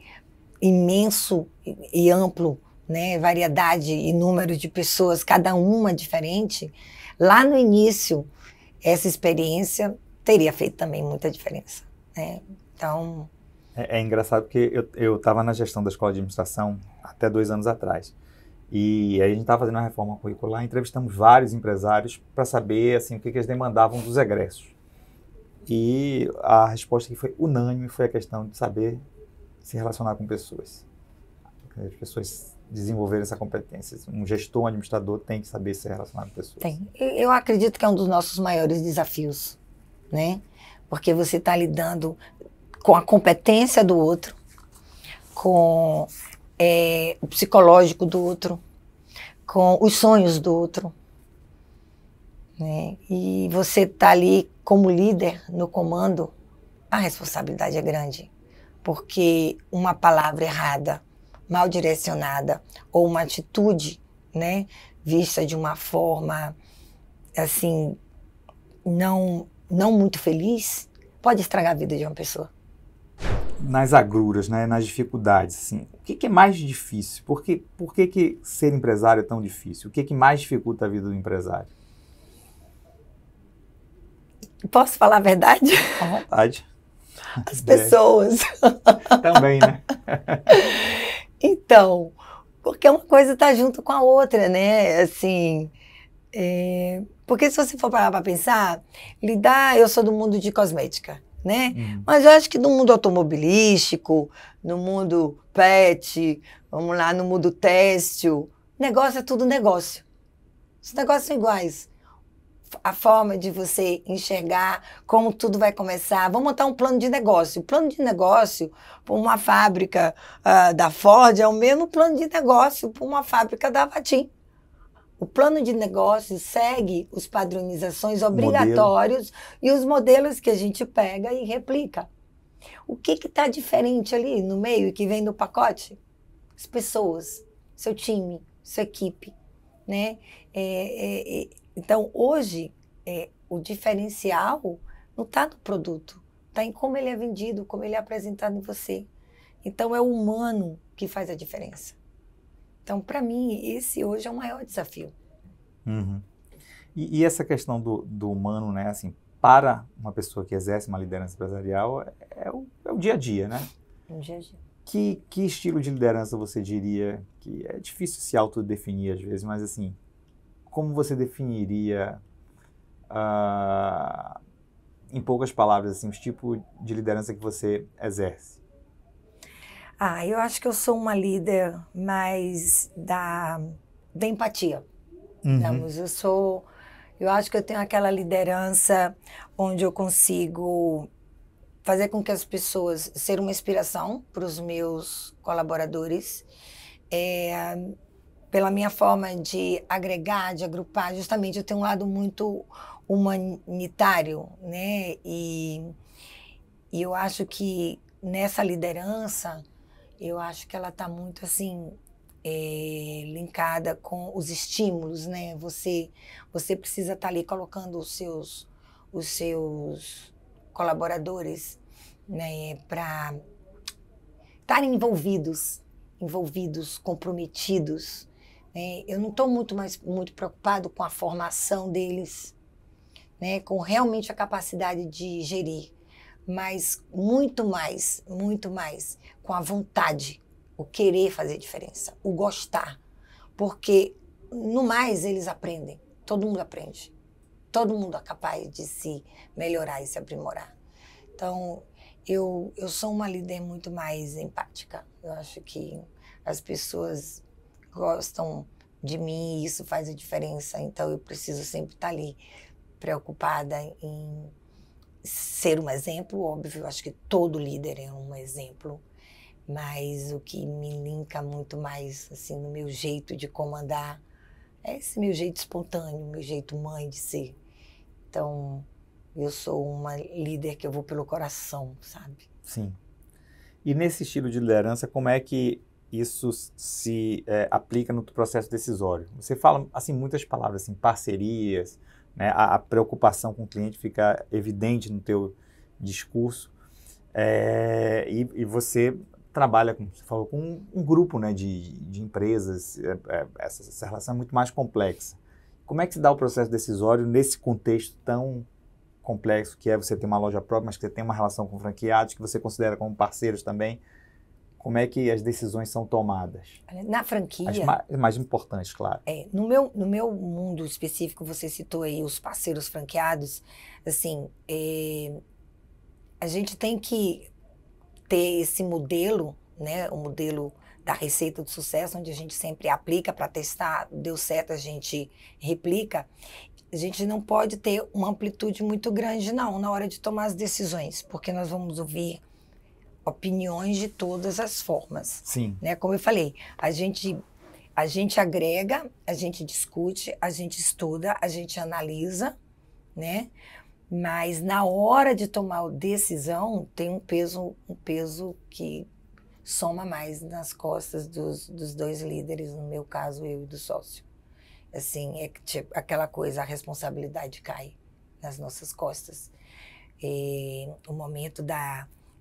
imenso e amplo, né, variedade e número de pessoas, cada uma diferente, lá no início, essa experiência teria feito também muita diferença, né? Então... É engraçado porque eu estava na gestão da escola de administração até 2 anos atrás. E aí a gente estava fazendo uma reforma curricular, entrevistamos vários empresários para saber assim, o que eles demandavam dos egressos. E a resposta que foi unânime foi a questão de saber se relacionar com pessoas. As pessoas desenvolverem essa competência. Um gestor, um administrador tem que saber se relacionar com pessoas. Tem. Eu acredito que é um dos nossos maiores desafios, né? Porque você está lidando com a competência do outro, com o psicológico do outro, com os sonhos do outro, né? E você está ali como líder no comando, a responsabilidade é grande, porque uma palavra errada, mal direcionada, ou uma atitude, né, vista de uma forma assim não muito feliz, pode estragar a vida de uma pessoa. Nas agruras, né, nas dificuldades, assim, o que é mais difícil? Por que ser empresário é tão difícil? O que mais dificulta a vida do empresário? Posso falar a verdade? À vontade. As pessoas. Também, né? Então, porque uma coisa está junto com a outra, né? Assim, porque se você for parar para pensar, eu sou do mundo de cosmética, né? Mas eu acho que no mundo automobilístico, no mundo pet, vamos lá, no mundo têxtil, negócio é tudo negócio. Os negócios são iguais. A forma de você enxergar como tudo vai começar. Vamos montar um plano de negócio. O plano de negócio para uma fábrica da Ford é o mesmo plano de negócio para uma fábrica da Vatim. O plano de negócio segue as padronizações obrigatórios e os modelos que a gente pega e replica. O que está diferente ali no meio e que vem no pacote? As pessoas, seu time, sua equipe, né? Então, hoje, o diferencial não está no produto, está em como ele é vendido, como ele é apresentado em você. Então, é o humano que faz a diferença. Então, para mim, esse hoje é o maior desafio. Uhum. E essa questão do humano, né, assim, para uma pessoa que exerce uma liderança empresarial, é o dia a dia, né? No dia a dia. Que estilo de liderança você diria que é difícil se autodefinir às vezes, mas assim, como você definiria, em poucas palavras, assim, os tipos de liderança que você exerce? Eu acho que eu sou uma líder mais da empatia. Digamos, eu acho que eu tenho aquela liderança onde eu consigo fazer com que as pessoas ser uma inspiração para os meus colaboradores, pela minha forma de agregar, de agrupar. Justamente, eu tenho um lado muito humanitário, né? E eu acho que nessa liderança, eu acho que ela está muito assim linkada com os estímulos, né? Você precisa estar ali colocando os seus colaboradores, né, para estarem envolvidos, comprometidos. Né? Eu não estou muito preocupado com a formação deles, né, com realmente a capacidade de gerir, mas muito mais com a vontade, o querer fazer diferença, o gostar, porque no mais eles aprendem, todo mundo aprende, todo mundo é capaz de se melhorar e se aprimorar. Então, eu sou uma líder muito mais empática, eu acho que as pessoas gostam de mim e isso faz a diferença, então eu preciso sempre estar ali preocupada em ser um exemplo, óbvio, eu acho que todo líder é um exemplo, mas o que me linka muito mais assim, no meu jeito de comandar é esse meu jeito espontâneo, meu jeito mãe de ser. Então, eu sou uma líder que eu vou pelo coração, sabe? Sim. E nesse estilo de liderança, como é que isso se aplica no processo decisório? Você fala assim muitas palavras, assim, parcerias, né? A preocupação com o cliente fica evidente no teu discurso, e você trabalha, como você falou, com um grupo, né, de empresas, essa relação é muito mais complexa. Como é que se dá o processo decisório nesse contexto tão complexo que é você ter uma loja própria, mas que você tem uma relação com franqueados, que você considera como parceiros também? Como é que as decisões são tomadas? Na franquia... As mais importantes, claro. No meu mundo específico, você citou aí os parceiros franqueados, assim, a gente tem que ter esse modelo, né, o modelo da receita do sucesso, onde a gente sempre aplica para testar, deu certo, a gente replica. A gente não pode ter uma amplitude muito grande, não, na hora de tomar as decisões, porque nós vamos ouvir opiniões de todas as formas. Sim. Né? Como eu falei, a gente agrega, a gente discute, a gente estuda, a gente analisa, né? Mas na hora de tomar a decisão, tem um peso que soma mais nas costas dos dois líderes, no meu caso, eu e do sócio. Assim, tipo, aquela coisa, a responsabilidade cai. nas nossas costas. O momento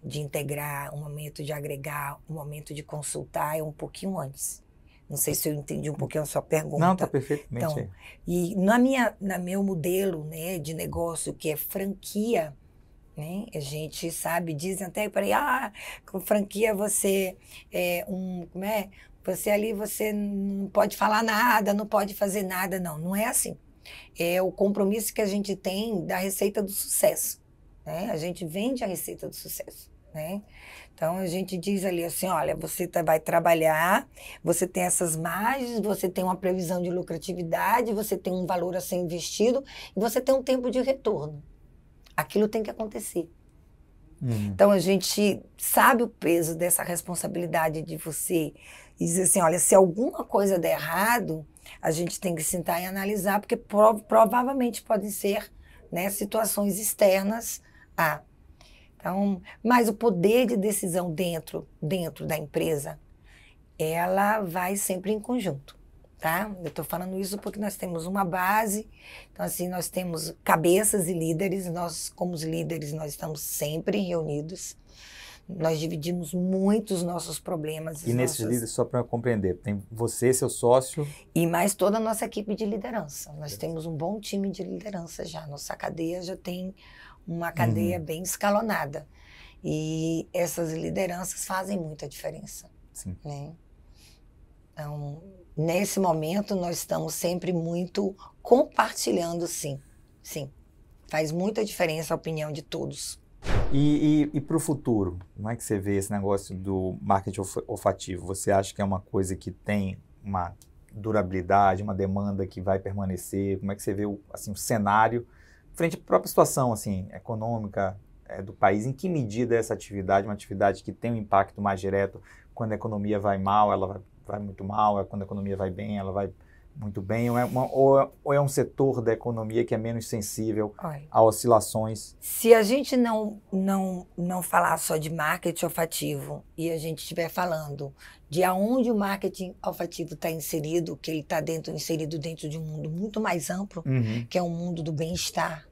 de integrar, o momento de agregar, o momento de consultar é um pouquinho antes. Não sei se eu entendi um pouquinho a sua pergunta. Não, está perfeitamente. Então, aí. e no meu modelo, né, de negócio, que é franquia, né, a gente sabe, dizem até por aí, com franquia você você ali, você não pode falar nada, não pode fazer nada. Não, não é assim. É o compromisso que a gente tem da receita do sucesso, né? A gente vende a receita do sucesso, né? Então, a gente diz ali assim, olha, você vai trabalhar, você tem essas margens, você tem uma previsão de lucratividade, você tem um valor a ser investido e você tem um tempo de retorno. Aquilo tem que acontecer. Então, a gente sabe o peso dessa responsabilidade de você e dizer assim, olha, se alguma coisa der errado, a gente tem que sentar e analisar, porque provavelmente podem ser, né, situações externas a... Então, mas o poder de decisão dentro da empresa, ela vai sempre em conjunto, tá? Eu estou falando isso porque nós temos uma base, então assim, nós temos cabeças e líderes, nós como os líderes, nós estamos sempre reunidos, nós dividimos muito os nossos problemas. E nesses líderes, só para eu compreender, tem você, seu sócio... E mais toda a nossa equipe de liderança. Nós temos um bom time de liderança já, nossa cadeia já tem uma cadeia bem escalonada. E essas lideranças fazem muita diferença. Sim. Né? Então, nesse momento, nós estamos sempre muito compartilhando, sim. Sim. Faz muita diferença a opinião de todos. E para o futuro, como é que você vê esse negócio do marketing olfativo? Você acha que é uma coisa que tem uma durabilidade, uma demanda que vai permanecer? Como é que você vê assim, o cenário frente à própria situação assim, econômica do país? Em que medida essa atividade, uma atividade que tem um impacto mais direto, quando a economia vai mal, ela vai muito mal, quando a economia vai bem, ela vai muito bem, ou é um setor da economia que é menos sensível a oscilações? Se a gente não falar só de marketing olfativo e a gente estiver falando de aonde o marketing olfativo está inserido, que ele está inserido dentro de um mundo muito mais amplo, que é o mundo do bem-estar,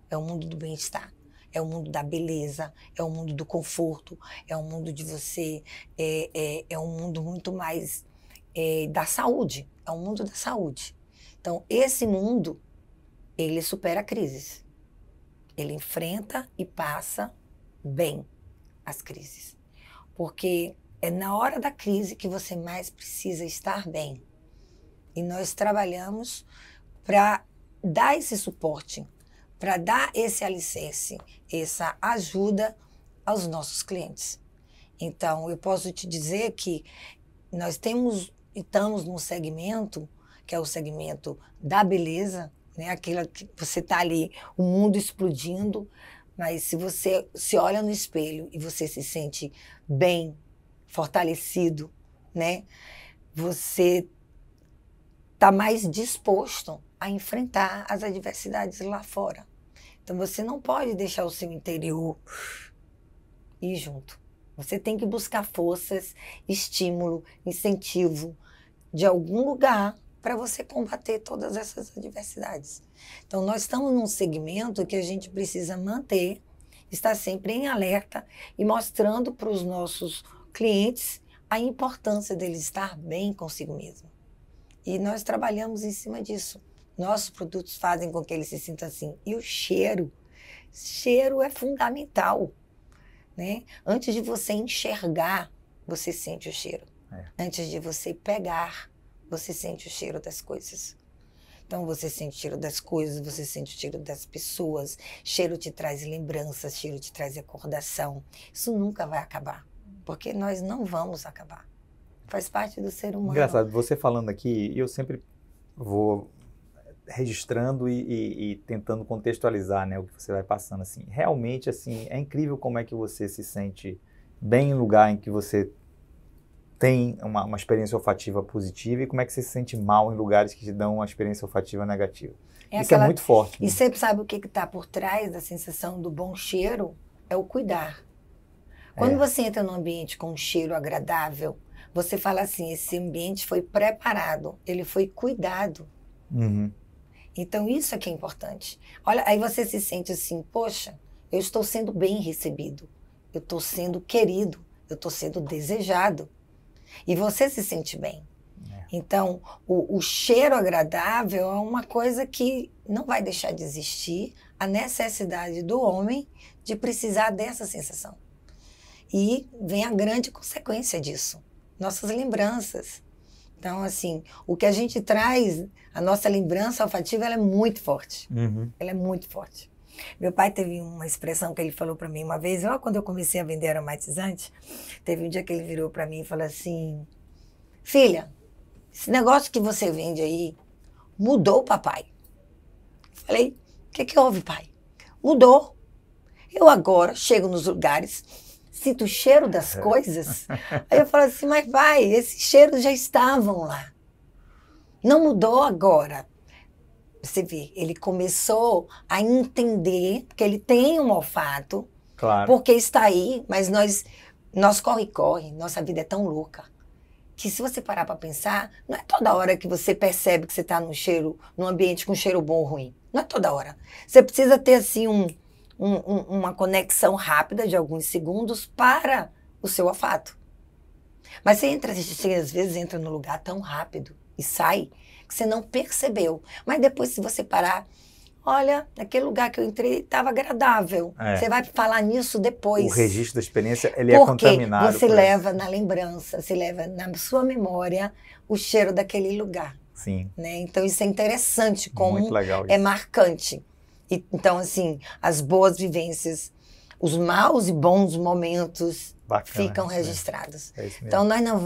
é o mundo do bem-estar. É o mundo da beleza, é o mundo do conforto, é o mundo de você, é um mundo muito mais da saúde, é um mundo da saúde. Então, esse mundo, ele supera crises. Ele enfrenta e passa bem as crises. Porque é na hora da crise que você mais precisa estar bem. E nós trabalhamos para dar esse suporte, para dar esse alicerce, essa ajuda aos nossos clientes. Então, eu posso te dizer que nós estamos num segmento, que é o segmento da beleza, né? Aquilo que você está ali, o mundo explodindo, mas se você se olha no espelho e você se sente bem, fortalecido, né? Você está mais disposto a enfrentar as adversidades lá fora. Então, você não pode deixar o seu interior ir junto. Você tem que buscar forças, estímulo, incentivo de algum lugar para você combater todas essas adversidades. Então, nós estamos num segmento que a gente precisa manter, estar sempre em alerta e mostrando para os nossos clientes a importância deles estar bem consigo mesmo. E nós trabalhamos em cima disso. Nossos produtos fazem com que eles se sintam assim. E o cheiro é fundamental. Né? Antes de você enxergar, você sente o cheiro. Antes de você pegar, você sente o cheiro das coisas. Então, você sente o cheiro das coisas, você sente o cheiro das pessoas. Cheiro te traz lembranças, cheiro te traz recordação. Isso nunca vai acabar, porque nós não vamos acabar. Faz parte do ser humano. Engraçado, você falando aqui, eu sempre vou registrando e tentando contextualizar, né, o que você vai passando, assim. Realmente, assim, é incrível como é que você se sente bem em lugar em que você tem uma experiência olfativa positiva e como é que você se sente mal em lugares que te dão uma experiência olfativa negativa. Isso é muito forte. E sempre sabe o que está por trás da sensação do bom cheiro? É o cuidar. Quando você entra num ambiente com um cheiro agradável, você fala assim, esse ambiente foi preparado, ele foi cuidado. Então, isso é que é importante. Olha, aí você se sente assim, poxa, eu estou sendo bem recebido, eu estou sendo querido, eu estou sendo desejado. E você se sente bem. Então, o cheiro agradável é uma coisa que não vai deixar de existir, a necessidade do homem de precisar dessa sensação. E vem a grande consequência disso, nossas lembranças. Então, assim, o que a gente traz, a nossa lembrança olfativa, ela é muito forte. Ela é muito forte. Meu pai teve uma expressão que ele falou para mim uma vez, logo quando eu comecei a vender aromatizante, teve um dia que ele virou para mim e falou assim, filha, esse negócio que você vende aí mudou, papai. Falei, o que houve, pai? Mudou. Eu agora chego nos lugares, sinto o cheiro das coisas. Aí eu falo assim, mas pai, esses cheiros já estavam lá. Não mudou agora. Você vê, ele começou a entender que ele tem um olfato, claro, porque está aí, mas nós corre, nossa vida é tão louca. Que se você parar para pensar, não é toda hora que você percebe que você está num ambiente com cheiro bom ou ruim. Não é toda hora. Você precisa ter, assim, uma conexão rápida de alguns segundos para o seu olfato. Mas você às vezes entra no lugar tão rápido e sai que você não percebeu. Mas depois, se você parar, olha, naquele lugar que eu entrei estava agradável. Você vai falar nisso depois. O registro da experiência, ele é contaminado. Porque você leva na lembrança, você leva na sua memória o cheiro daquele lugar. Sim. Né? Então, isso é interessante, como muito legal isso. É marcante. Então, assim, as boas vivências, os maus e bons momentos ficam registrados. É isso mesmo. Então, nós não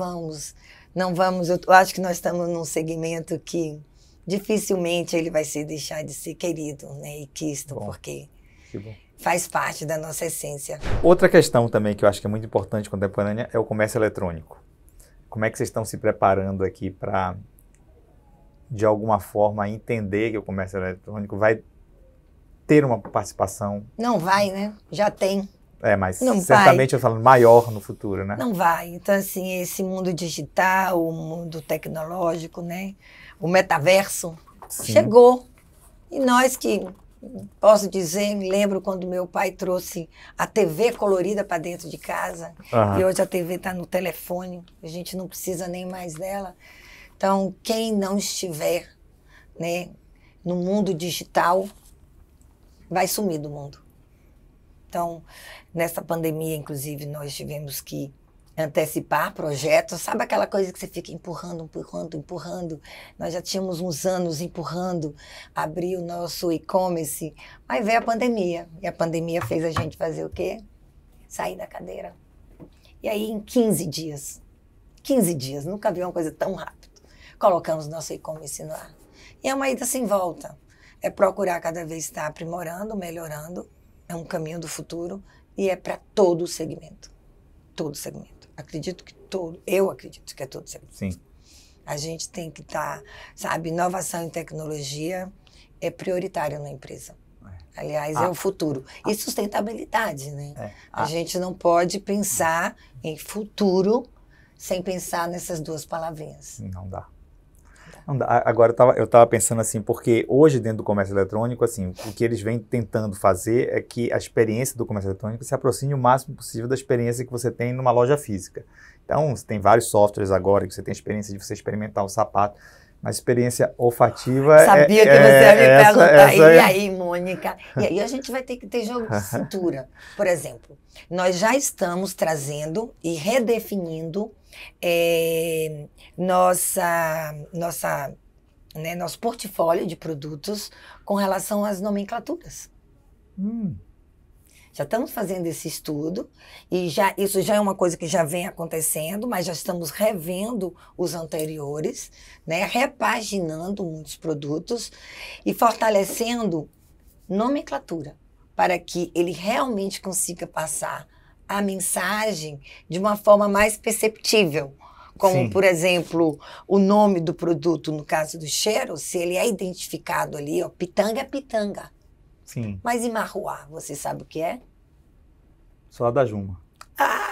vamos, eu acho que nós estamos num segmento que dificilmente ele vai deixar de ser querido, né, e quisto, porque faz parte da nossa essência. Outra questão também que eu acho que é muito importante contemporânea é o comércio eletrônico. Como é que vocês estão se preparando aqui para, de alguma forma, entender que o comércio eletrônico vai ter uma participação? Não vai, né? Já tem. Mas não certamente vai. Eu falo maior no futuro, né? Não vai. Então, assim, esse mundo digital, o mundo tecnológico, né? O metaverso chegou. E nós que, posso dizer, me lembro quando meu pai trouxe a TV colorida para dentro de casa. E hoje a TV está no telefone. A gente não precisa nem mais dela. Então, quem não estiver, né, no mundo digital vai sumir do mundo. Então, nessa pandemia, inclusive, nós tivemos que antecipar projetos. Sabe aquela coisa que você fica empurrando? Nós já tínhamos uns anos empurrando, abrir o nosso e-commerce, mas veio a pandemia. E a pandemia fez a gente fazer o quê? Sair da cadeira. E aí, em 15 dias, nunca vi uma coisa tão rápido, colocamos nosso e-commerce no ar. E é uma ida sem volta. É procurar cada vez estar aprimorando, melhorando. É um caminho do futuro e é para todo o segmento. Todo segmento. Eu acredito que é todo segmento. Sim. A gente tem que estar, sabe, inovação em tecnologia é prioritária na empresa. Aliás, é o futuro. E sustentabilidade, né? A gente não pode pensar em futuro sem pensar nessas duas palavrinhas. Não dá. Agora, eu estava pensando assim, porque hoje dentro do comércio eletrônico, assim, o que eles vêm tentando fazer é que a experiência do comércio eletrônico se aproxime o máximo possível da experiência que você tem numa loja física. Então, você tem vários softwares agora que você tem a experiência de você experimentar um sapato, mas experiência olfativa Sabia que você ia me perguntar. E aí, Mônica? E aí a gente vai ter que ter jogo de cintura. Por exemplo, nós já estamos trazendo e redefinindo nosso portfólio de produtos com relação às nomenclaturas. Já estamos fazendo esse estudo e isso já é uma coisa que já vem acontecendo, mas já estamos revendo os anteriores, né, repaginando muitos produtos e fortalecendo nomenclatura para que ele realmente consiga passar a mensagem de uma forma mais perceptível. Como, por exemplo, o nome do produto, no caso do cheiro, se ele é identificado ali, ó, pitanga é pitanga. Sim. Mas em marruá, você sabe o que é? Só a da Juma.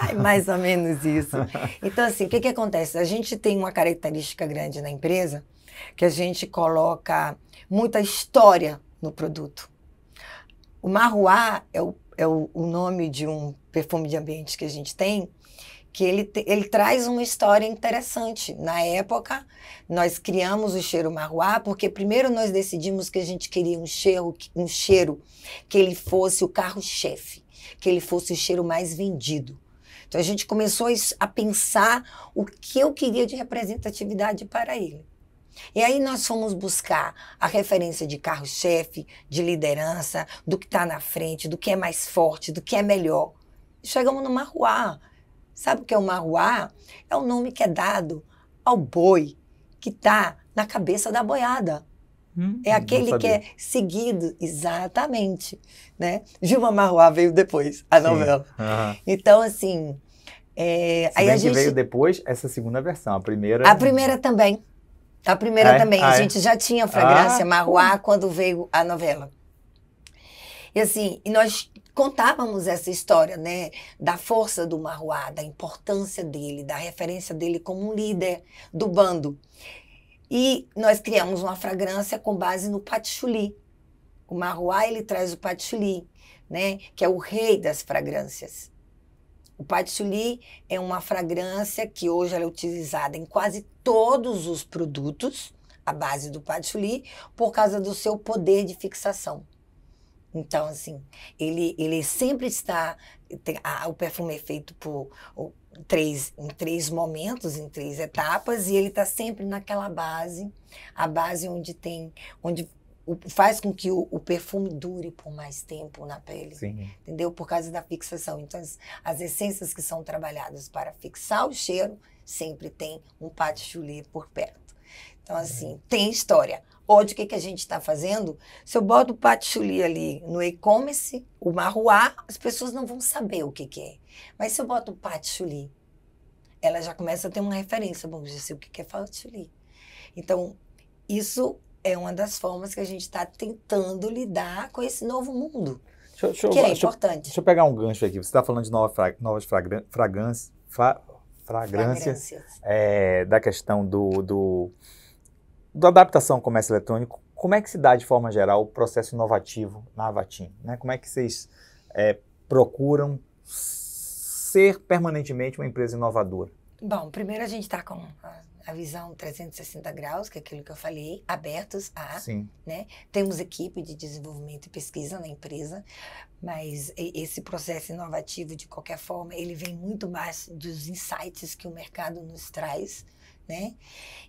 É mais ou menos isso. Então, assim, o que acontece? A gente tem uma característica grande na empresa, que a gente coloca muita história no produto. O Marroá é o nome de um perfume de ambiente que a gente tem, que ele traz uma história interessante. Na época, nós criamos o cheiro Marroá, porque primeiro nós decidimos que a gente queria um cheiro que ele fosse o carro-chefe, que ele fosse o cheiro mais vendido. Então a gente começou a pensar o que eu queria de representatividade para ele. E aí nós fomos buscar a referência de carro-chefe, de liderança, do que está na frente, do que é mais forte, do que é melhor. E chegamos no Marroá. Sabe o que é o Marroá? É o nome que é dado ao boi que está na cabeça da boiada. É aquele que é seguido, exatamente. Né? Gilma Marroá veio depois, a novela. Então, assim... aí a gente veio depois essa segunda versão, a primeira... A primeira também. A primeira também. A gente já tinha fragrância Marroá quando veio a novela. E assim, nós contávamos essa história, né, da força do Marroá, da importância dele, da referência dele como um líder do bando. E nós criamos uma fragrância com base no patchouli. O Marroá, ele traz o patchouli, né, que é o rei das fragrâncias. O patchouli é uma fragrância que hoje ela é utilizada em quase todos os produtos, à base do patchouli, por causa do seu poder de fixação. Então, assim, ele sempre está... o perfume é feito em três momentos, em 3 etapas, e ele está sempre naquela base, a base onde faz com que o perfume dure por mais tempo na pele. Sim. Entendeu? Por causa da fixação. Então, as essências que são trabalhadas para fixar o cheiro, sempre tem um patchouli por perto. Então, assim, tem história. Hoje, o que a gente está fazendo? Se eu boto o patchouli ali no e-commerce, o Marroá, as pessoas não vão saber o que é. Mas se eu boto o patchouli, ela já começa a ter uma referência. Bom, já sei o que é patchouli. Então, isso é uma das formas que a gente está tentando lidar com esse novo mundo, que é importante. Deixa eu pegar um gancho aqui. Você está falando de novas fragrâncias, da questão da adaptação ao comércio eletrônico. Como é que se dá, de forma geral, o processo inovativo na Avatim? Né? Como é que vocês procuram ser permanentemente uma empresa inovadora? Bom, primeiro a gente está com a visão 360 graus, que é aquilo que eu falei, abertos a... Sim. Né? Temos equipe de desenvolvimento e pesquisa na empresa, mas esse processo inovativo, de qualquer forma, ele vem muito mais dos insights que o mercado nos traz, né?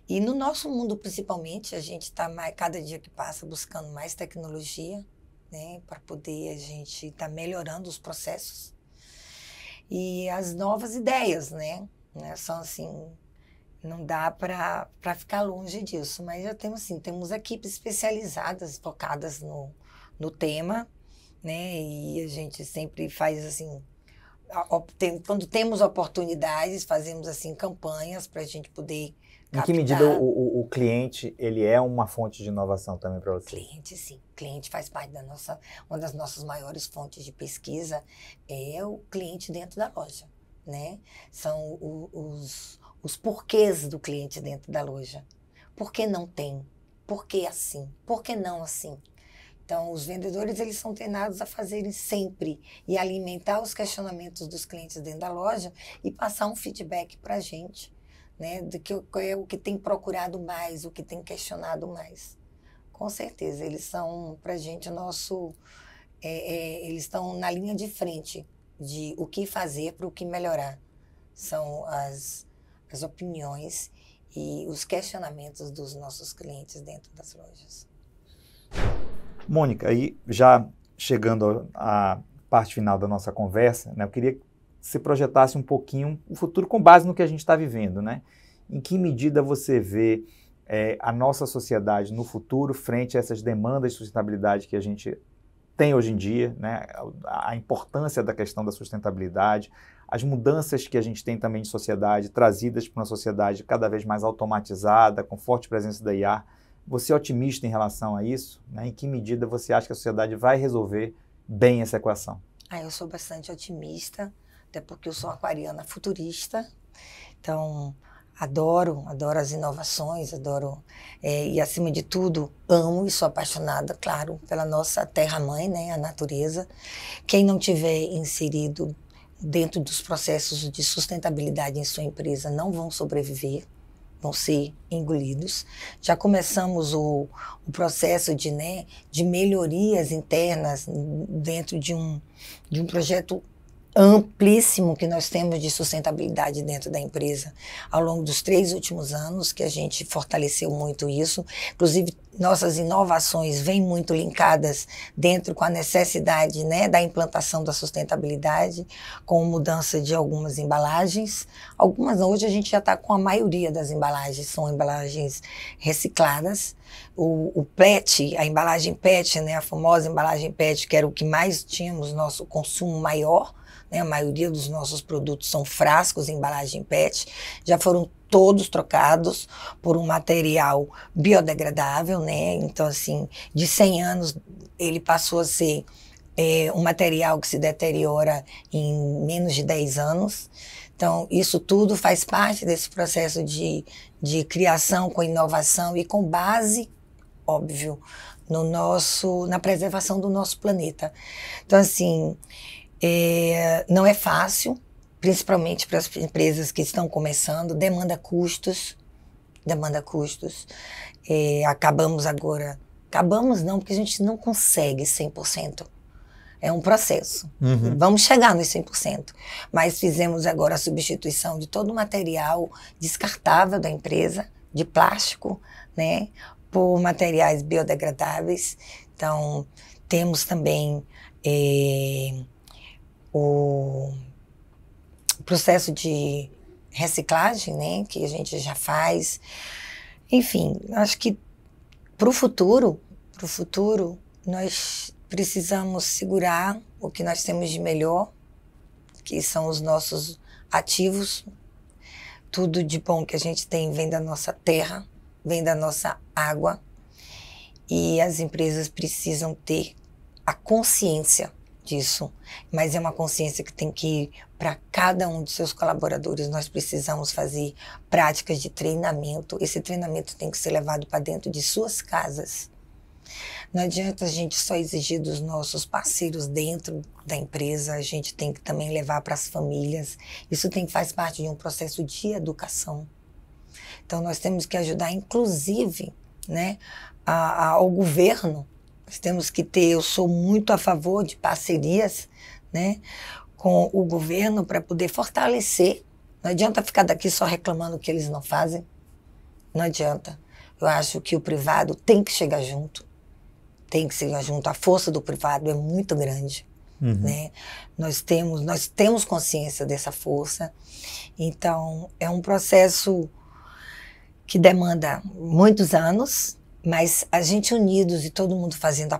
E no nosso mundo, principalmente, a gente está, cada dia que passa, buscando mais tecnologia, né? Para poder a gente estar melhorando os processos. E as novas ideias, né? São assim... Não dá para ficar longe disso, mas já temos, assim, temos equipes especializadas, focadas no tema, né? E a gente sempre faz, assim, quando temos oportunidades, fazemos, assim, campanhas para a gente poder captar. Em que medida o cliente, ele é uma fonte de inovação também para você? Cliente, sim. Cliente faz parte uma das nossas maiores fontes de pesquisa é o cliente dentro da loja, né? São os porquês do cliente dentro da loja. Por que não tem? Por que assim? Por que não assim? Então, os vendedores, eles são treinados a fazerem sempre e alimentar os questionamentos dos clientes dentro da loja e passar um feedback para a gente, né? Do que é o que tem procurado mais, o que tem questionado mais. Com certeza, eles são, para a gente, eles estão na linha de frente de o que fazer para o que melhorar. São as opiniões e os questionamentos dos nossos clientes dentro das lojas. Mônica, aí já chegando à parte final da nossa conversa, né, eu queria que você projetasse um pouquinho o futuro com base no que a gente está vivendo, né? Em que medida você vê a nossa sociedade no futuro frente a essas demandas de sustentabilidade que a gente tem hoje em dia, né? A importância da questão da sustentabilidade, as mudanças que a gente tem também de sociedade, trazidas para uma sociedade cada vez mais automatizada, com forte presença da IA. Você é otimista em relação a isso? Né? Em que medida você acha que a sociedade vai resolver bem essa equação? Eu sou bastante otimista, até porque eu sou aquariana futurista. Então, Adoro as inovações, e acima de tudo, amo e sou apaixonada, claro, pela nossa terra-mãe, né, a natureza. Quem não tiver inserido dentro dos processos de sustentabilidade em sua empresa não vão sobreviver, vão ser engolidos. Já começamos o processo de melhorias internas dentro de um projeto amplíssimo que nós temos de sustentabilidade dentro da empresa ao longo dos 3 últimos anos, que a gente fortaleceu muito isso. Inclusive, nossas inovações vêm muito linkadas dentro com a necessidade, né, da implantação da sustentabilidade, com mudança de algumas embalagens. Algumas, hoje a gente já está com a maioria das embalagens, são embalagens recicladas. O PET, a embalagem PET, né, a famosa embalagem PET, que era o que mais tínhamos nosso consumo maior, né, a maioria dos nossos produtos são frascos em embalagem PET, já foram todos trocados por um material biodegradável, né? Então, assim, de 100 anos ele passou a ser um material que se deteriora em menos de 10 anos. Então, isso tudo faz parte desse processo de criação com inovação e com base, óbvio, na preservação do nosso planeta. Então, assim, não é fácil, principalmente para as empresas que estão começando, demanda custos. Acabamos não, porque a gente não consegue 100%. É um processo. Uhum. Vamos chegar nos 100%. Mas fizemos agora a substituição de todo o material descartável da empresa, de plástico, né, por materiais biodegradáveis. Então, temos também o processo de reciclagem, né, que a gente já faz. Enfim, acho que para o futuro, nós precisamos segurar o que nós temos de melhor, que são os nossos ativos. Tudo de bom que a gente tem vem da nossa terra, vem da nossa água, e as empresas precisam ter a consciência disso, mas é uma consciência que tem que ir para cada um de seus colaboradores. Nós precisamos fazer práticas de treinamento. Esse treinamento tem que ser levado para dentro de suas casas. Não adianta a gente só exigir dos nossos parceiros dentro da empresa, a gente tem que também levar para as famílias. Isso faz parte de um processo de educação. Então nós temos que ajudar, inclusive, né, ao governo. Nós temos que eu sou muito a favor de parcerias, né, com o governo para poder fortalecer. Não adianta ficar daqui só reclamando o que eles não fazem. Não adianta. Eu acho que o privado tem que chegar junto. A força do privado é muito grande. Uhum. Né? Nós temos consciência dessa força. Então, é um processo que demanda muitos anos, mas a gente unidos e todo mundo fazendo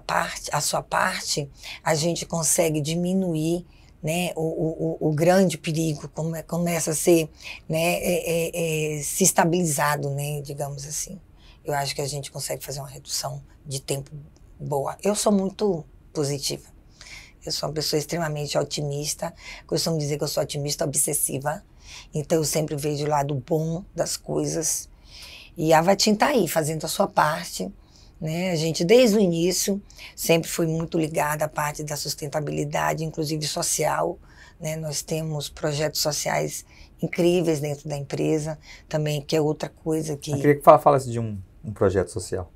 a sua parte, a gente consegue diminuir, né, o grande perigo, começa a ser, né, se estabilizado, né, digamos assim. Eu acho que a gente consegue fazer uma redução de tempo boa. Eu sou muito positiva. Eu sou uma pessoa extremamente otimista. Costumo dizer que eu sou otimista obsessiva. Então, eu sempre vejo o lado bom das coisas. E a Avatim está aí, fazendo a sua parte. Né? A gente, desde o início, sempre foi muito ligada à parte da sustentabilidade, inclusive social. Né? Nós temos projetos sociais incríveis dentro da empresa, também, que é outra coisa que... Eu queria que falasse de um projeto social.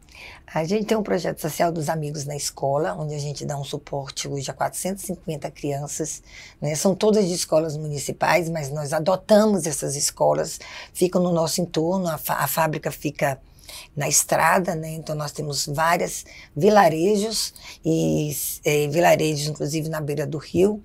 A gente tem um projeto social dos Amigos na Escola, onde a gente dá um suporte hoje a 450 crianças, né? São todas de escolas municipais, mas nós adotamos essas escolas, ficam no nosso entorno, a fábrica fica na estrada, né? Então nós temos vários vilarejos, vilarejos inclusive na beira do rio,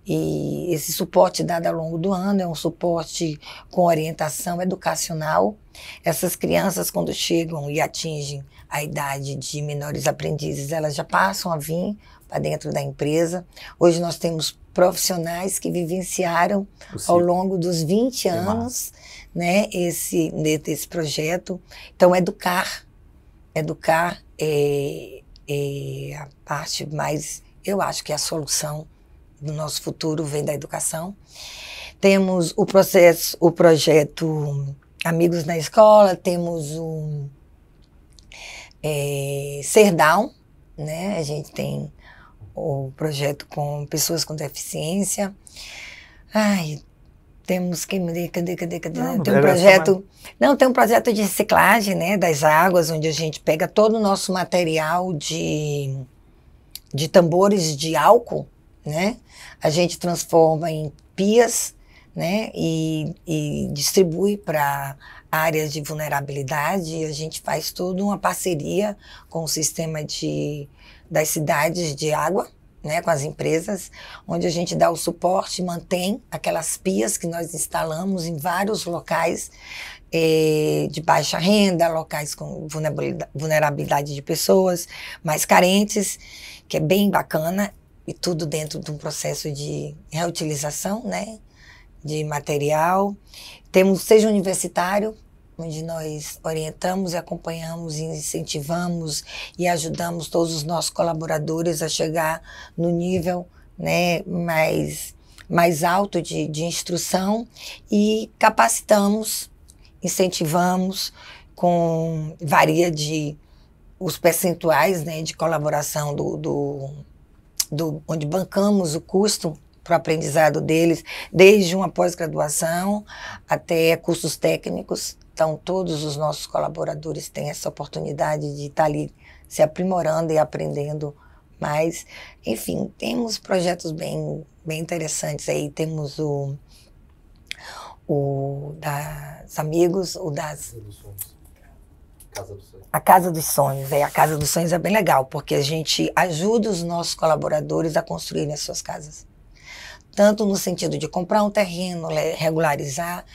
e esse suporte dado ao longo do ano é um suporte com orientação educacional. Essas crianças, quando chegam e atingem a idade de menores aprendizes, elas já passam a vir para dentro da empresa. Hoje nós temos profissionais que vivenciaram ao longo dos 20 anos, né, esse projeto. Então, educar é a parte mais, eu acho que é a solução do nosso futuro vem da educação. Temos o projeto Amigos na Escola, temos o Serdão, né? A gente tem o projeto com pessoas com deficiência. Ai, temos cadê? Tem um projeto, tem um projeto de reciclagem, né, das águas, onde a gente pega todo o nosso material de tambores de álcool, né? A gente transforma em pias, né, e distribui para áreas de vulnerabilidade. E a gente faz toda uma parceria com o sistema das cidades de água, né, com as empresas, onde a gente dá o suporte, mantém aquelas pias que nós instalamos em vários locais de baixa renda, locais com vulnerabilidade de pessoas mais carentes, que é bem bacana, e tudo dentro de um processo de reutilização, né, de material. Temos o Seja Universitário, onde nós orientamos e acompanhamos e incentivamos e ajudamos todos os nossos colaboradores a chegar no nível, né, mais alto de instrução, e capacitamos, incentivamos, varia os percentuais, né, de colaboração onde bancamos o custo para o aprendizado deles, desde uma pós-graduação até cursos técnicos. Então, todos os nossos colaboradores têm essa oportunidade de estar ali se aprimorando e aprendendo mais. Enfim, temos projetos bem interessantes aí. Temos o das amigos, o das... Casa dos Sonhos. A Casa dos Sonhos. A Casa dos Sonhos é bem legal, porque a gente ajuda os nossos colaboradores a construírem as suas casas. Tanto no sentido de comprar um terreno, regularizar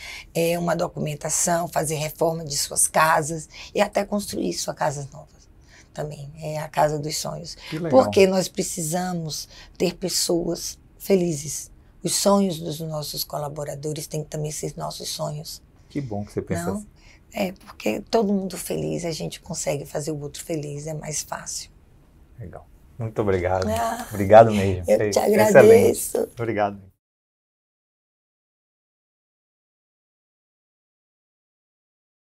uma documentação, fazer reforma de suas casas e até construir suas casas novas. Também é a Casa dos Sonhos. Que legal. Porque nós precisamos ter pessoas felizes. Os sonhos dos nossos colaboradores têm que também ser nossos sonhos. Que bom que você pensa assim. Porque todo mundo feliz, a gente consegue fazer o outro feliz, é mais fácil. Legal. Muito obrigado. Obrigado mesmo. Eu te agradeço. Excelente. Obrigado.